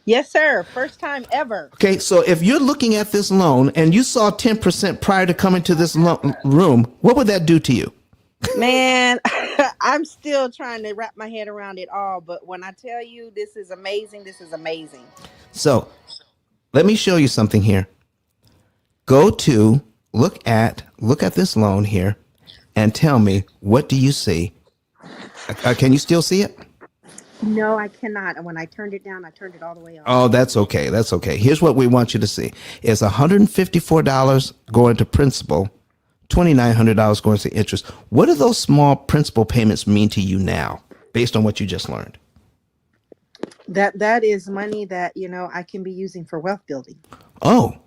Yes, sir. First time ever. Okay. So if you're looking at this loan and you saw 10% prior to coming to this room, what would that do to you? Man, I'm still trying to wrap my head around it all. But when I tell you this is amazing, this is amazing. So let me show you something here. Look at this loan here and tell me, what do you see? Can you still see it? No, I cannot. And when I turned it down, I turned it all the way up. Oh, that's okay. That's okay. Here's what we want you to see. It's $154 going to principal, $2,900 going to interest. What do those small principal payments mean to you now, based on what you just learned? That is money that, I can be using for wealth building. Oh,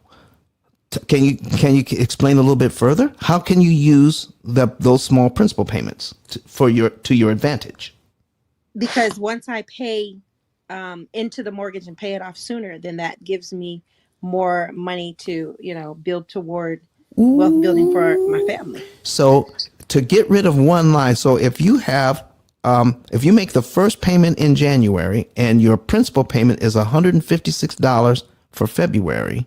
can you explain a little bit further? How can you use those small principal payments to your advantage? Because once I pay into the mortgage and pay it off sooner, then that gives me more money to, build toward wealth building for my family. So to get rid of one line, so if you make the first payment in January and your principal payment is $156 for February,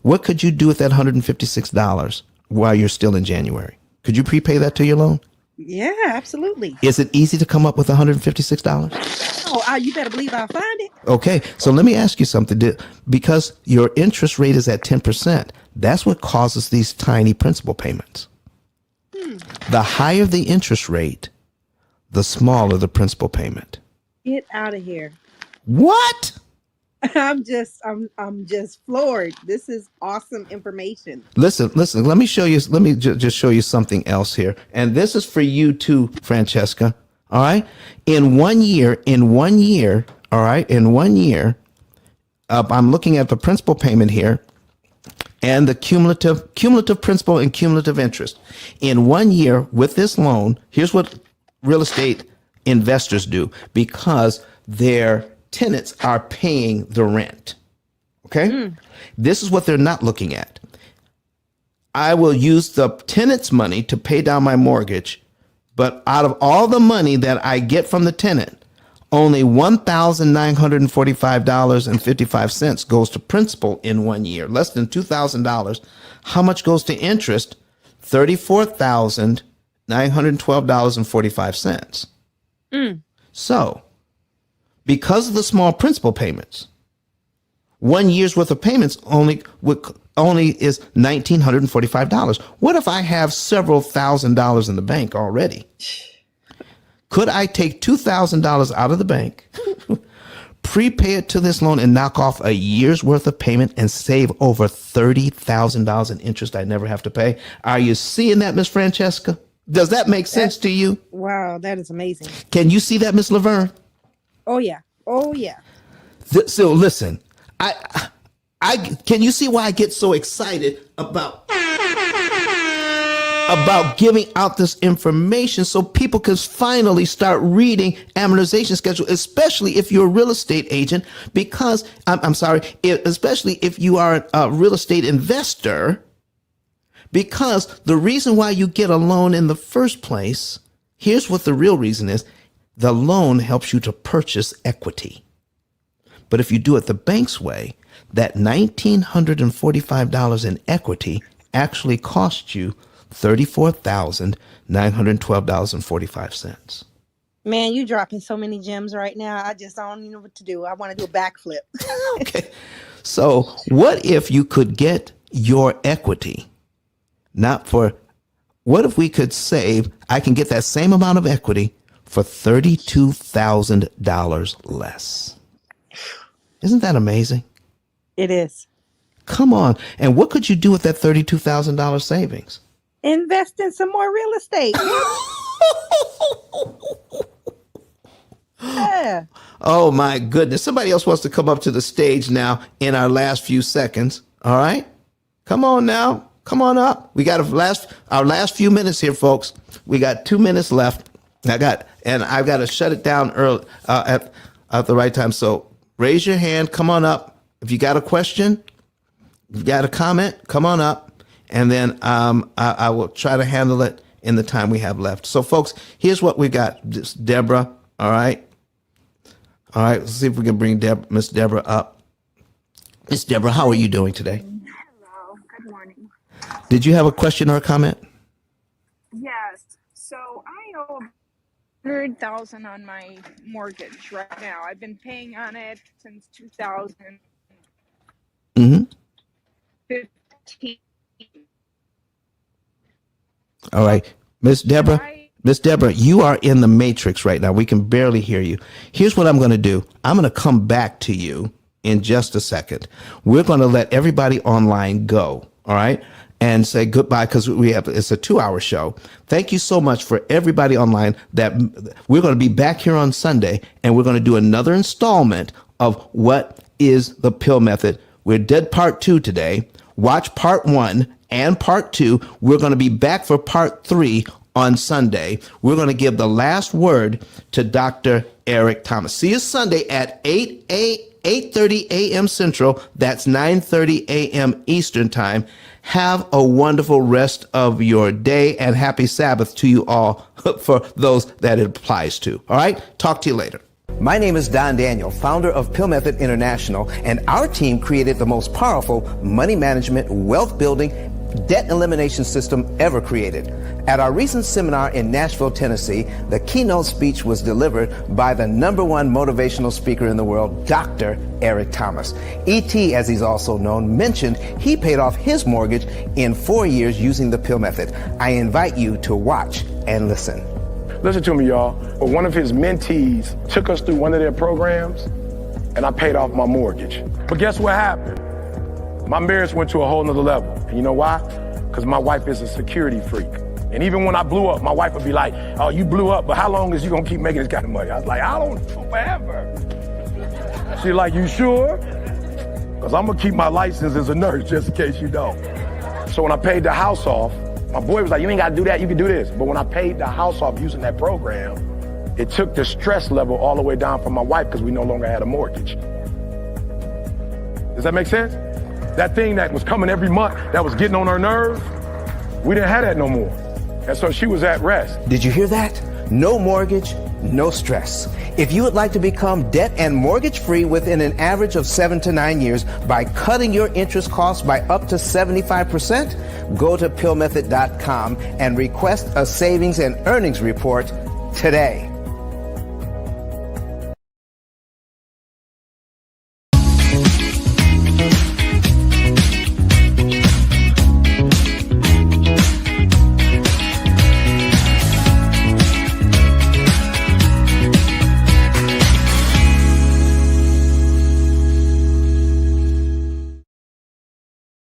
what could you do with that $156 while you're still in January? Could you prepay that to your loan? Yeah, absolutely. Is it easy to come up with $156? Oh, you better believe I'll find it. Okay, so let me ask you something. Because your interest rate is at 10%, that's what causes these tiny principal payments. The higher the interest rate, the smaller the principal payment. Get out of here. What? I'm just floored. This is awesome information. Listen, let me show you. Let me just show you something else here. And this is for you too, Francesca. All right. In 1 year, all right, in 1 year, I'm looking at the principal payment here and the cumulative principal and cumulative interest. In 1 year with this loan, here's what real estate investors do because their tenants are paying the rent. Okay. This is what they're not looking at. I will use the tenant's money to pay down my mortgage, but out of all the money that I get from the tenant, only $1,945.55 goes to principal in 1 year, less than $2,000. How much goes to interest? $34,912.45. So, because of the small principal payments, 1 year's worth of payments only is $1,945. What if I have several $1,000s in the bank already? Could I take $2,000 out of the bank, prepay it to this loan, and knock off a year's worth of payment and save over $30,000 in interest I never have to pay? Are you seeing that, Miss Francesca? Does that make sense to you? Wow, that is amazing. Can you see that, Miss Laverne? Oh yeah. Oh yeah. So listen, I can you see why I get so excited about giving out this information so people can finally start reading amortization schedule, especially if you're a real estate agent, because especially if you are a real estate investor, because the reason why you get a loan in the first place, here's what the real reason is. The loan helps you to purchase equity. But if you do it the bank's way, that $1,945 in equity actually costs you $34,912.45. Man, you dropping so many gems right now. I just don't even know what to do. I want to do a backflip. Okay. So what if you could get your equity, what if we could save, I can get that same amount of equity for $32,000 less. Isn't that amazing? It is. Come on. And what could you do with that $32,000 savings? Invest in some more real estate. Yeah. Oh my goodness. Somebody else wants to come up to the stage now in our last few seconds. All right. Come on now. Come on up. We got our last few minutes here, folks. We got 2 minutes left. I've got to shut it down early at the right time. So raise your hand. Come on up. If you got a question, you got a comment, come on up. And then I will try to handle it in the time we have left. So, folks, here's what we got. This Deborah, all right? All right, let's see if we can bring Miss Deborah up. Miss Deborah, how are you doing today? Hello, good morning. Did you have a question or a comment? Yes, so I owe $100,000 on my mortgage right now. I've been paying on it since 2015. Mm-hmm. All right, Miss Deborah, you are in the matrix right now. We can barely hear you. Here's what I'm going to do. I'm going to come back to you in just a second. We're going to let everybody online go. All right. And say goodbye because it's a 2-hour show. Thank you so much for everybody online that we're going to be back here on Sunday and we're going to do another installment of what is the P.I.L.L method. We're dead part 2 today. Watch part 1 and part 2. We're going to be back for part 3 on Sunday. We're going to give the last word to Dr. Eric Thomas. See you Sunday at 8:30 a.m. Central. That's 9:30 a.m. Eastern Time. Have a wonderful rest of your day and happy Sabbath to you all for those that it applies to. All right? Talk to you later. My name is Don Daniel, founder of P.I.L.L Method International, and our team created the most powerful money management, wealth building, debt elimination system ever created. At our recent seminar in Nashville, Tennessee, the keynote speech was delivered by the #1 motivational speaker in the world, Dr. Eric Thomas. E.T., as he's also known, mentioned he paid off his mortgage in 4 years using the P.I.L.L method. I invite you to watch and listen. Listen to me, y'all. But one of his mentees took us through one of their programs, and I paid off my mortgage. But guess what happened? My marriage went to a whole nother level. And you know why? Because my wife is a security freak. And even when I blew up, my wife would be like, oh, you blew up, but how long is you gonna keep making this kind of money? I was like, I don't know, forever. She's like, you sure? Because I'm gonna keep my license as a nurse just in case you don't. So when I paid the house off, my boy was like, you ain't gotta do that, you can do this. But when I paid the house off using that program, it took the stress level all the way down for my wife because we no longer had a mortgage. Does that make sense? That thing that was coming every month, that was getting on her nerves, we didn't have that no more. And so she was at rest. Did you hear that? No mortgage, no stress. If you would like to become debt and mortgage free within an average of 7 to 9 years by cutting your interest costs by up to 75%, go to PILLmethod.com and request a savings and earnings report today.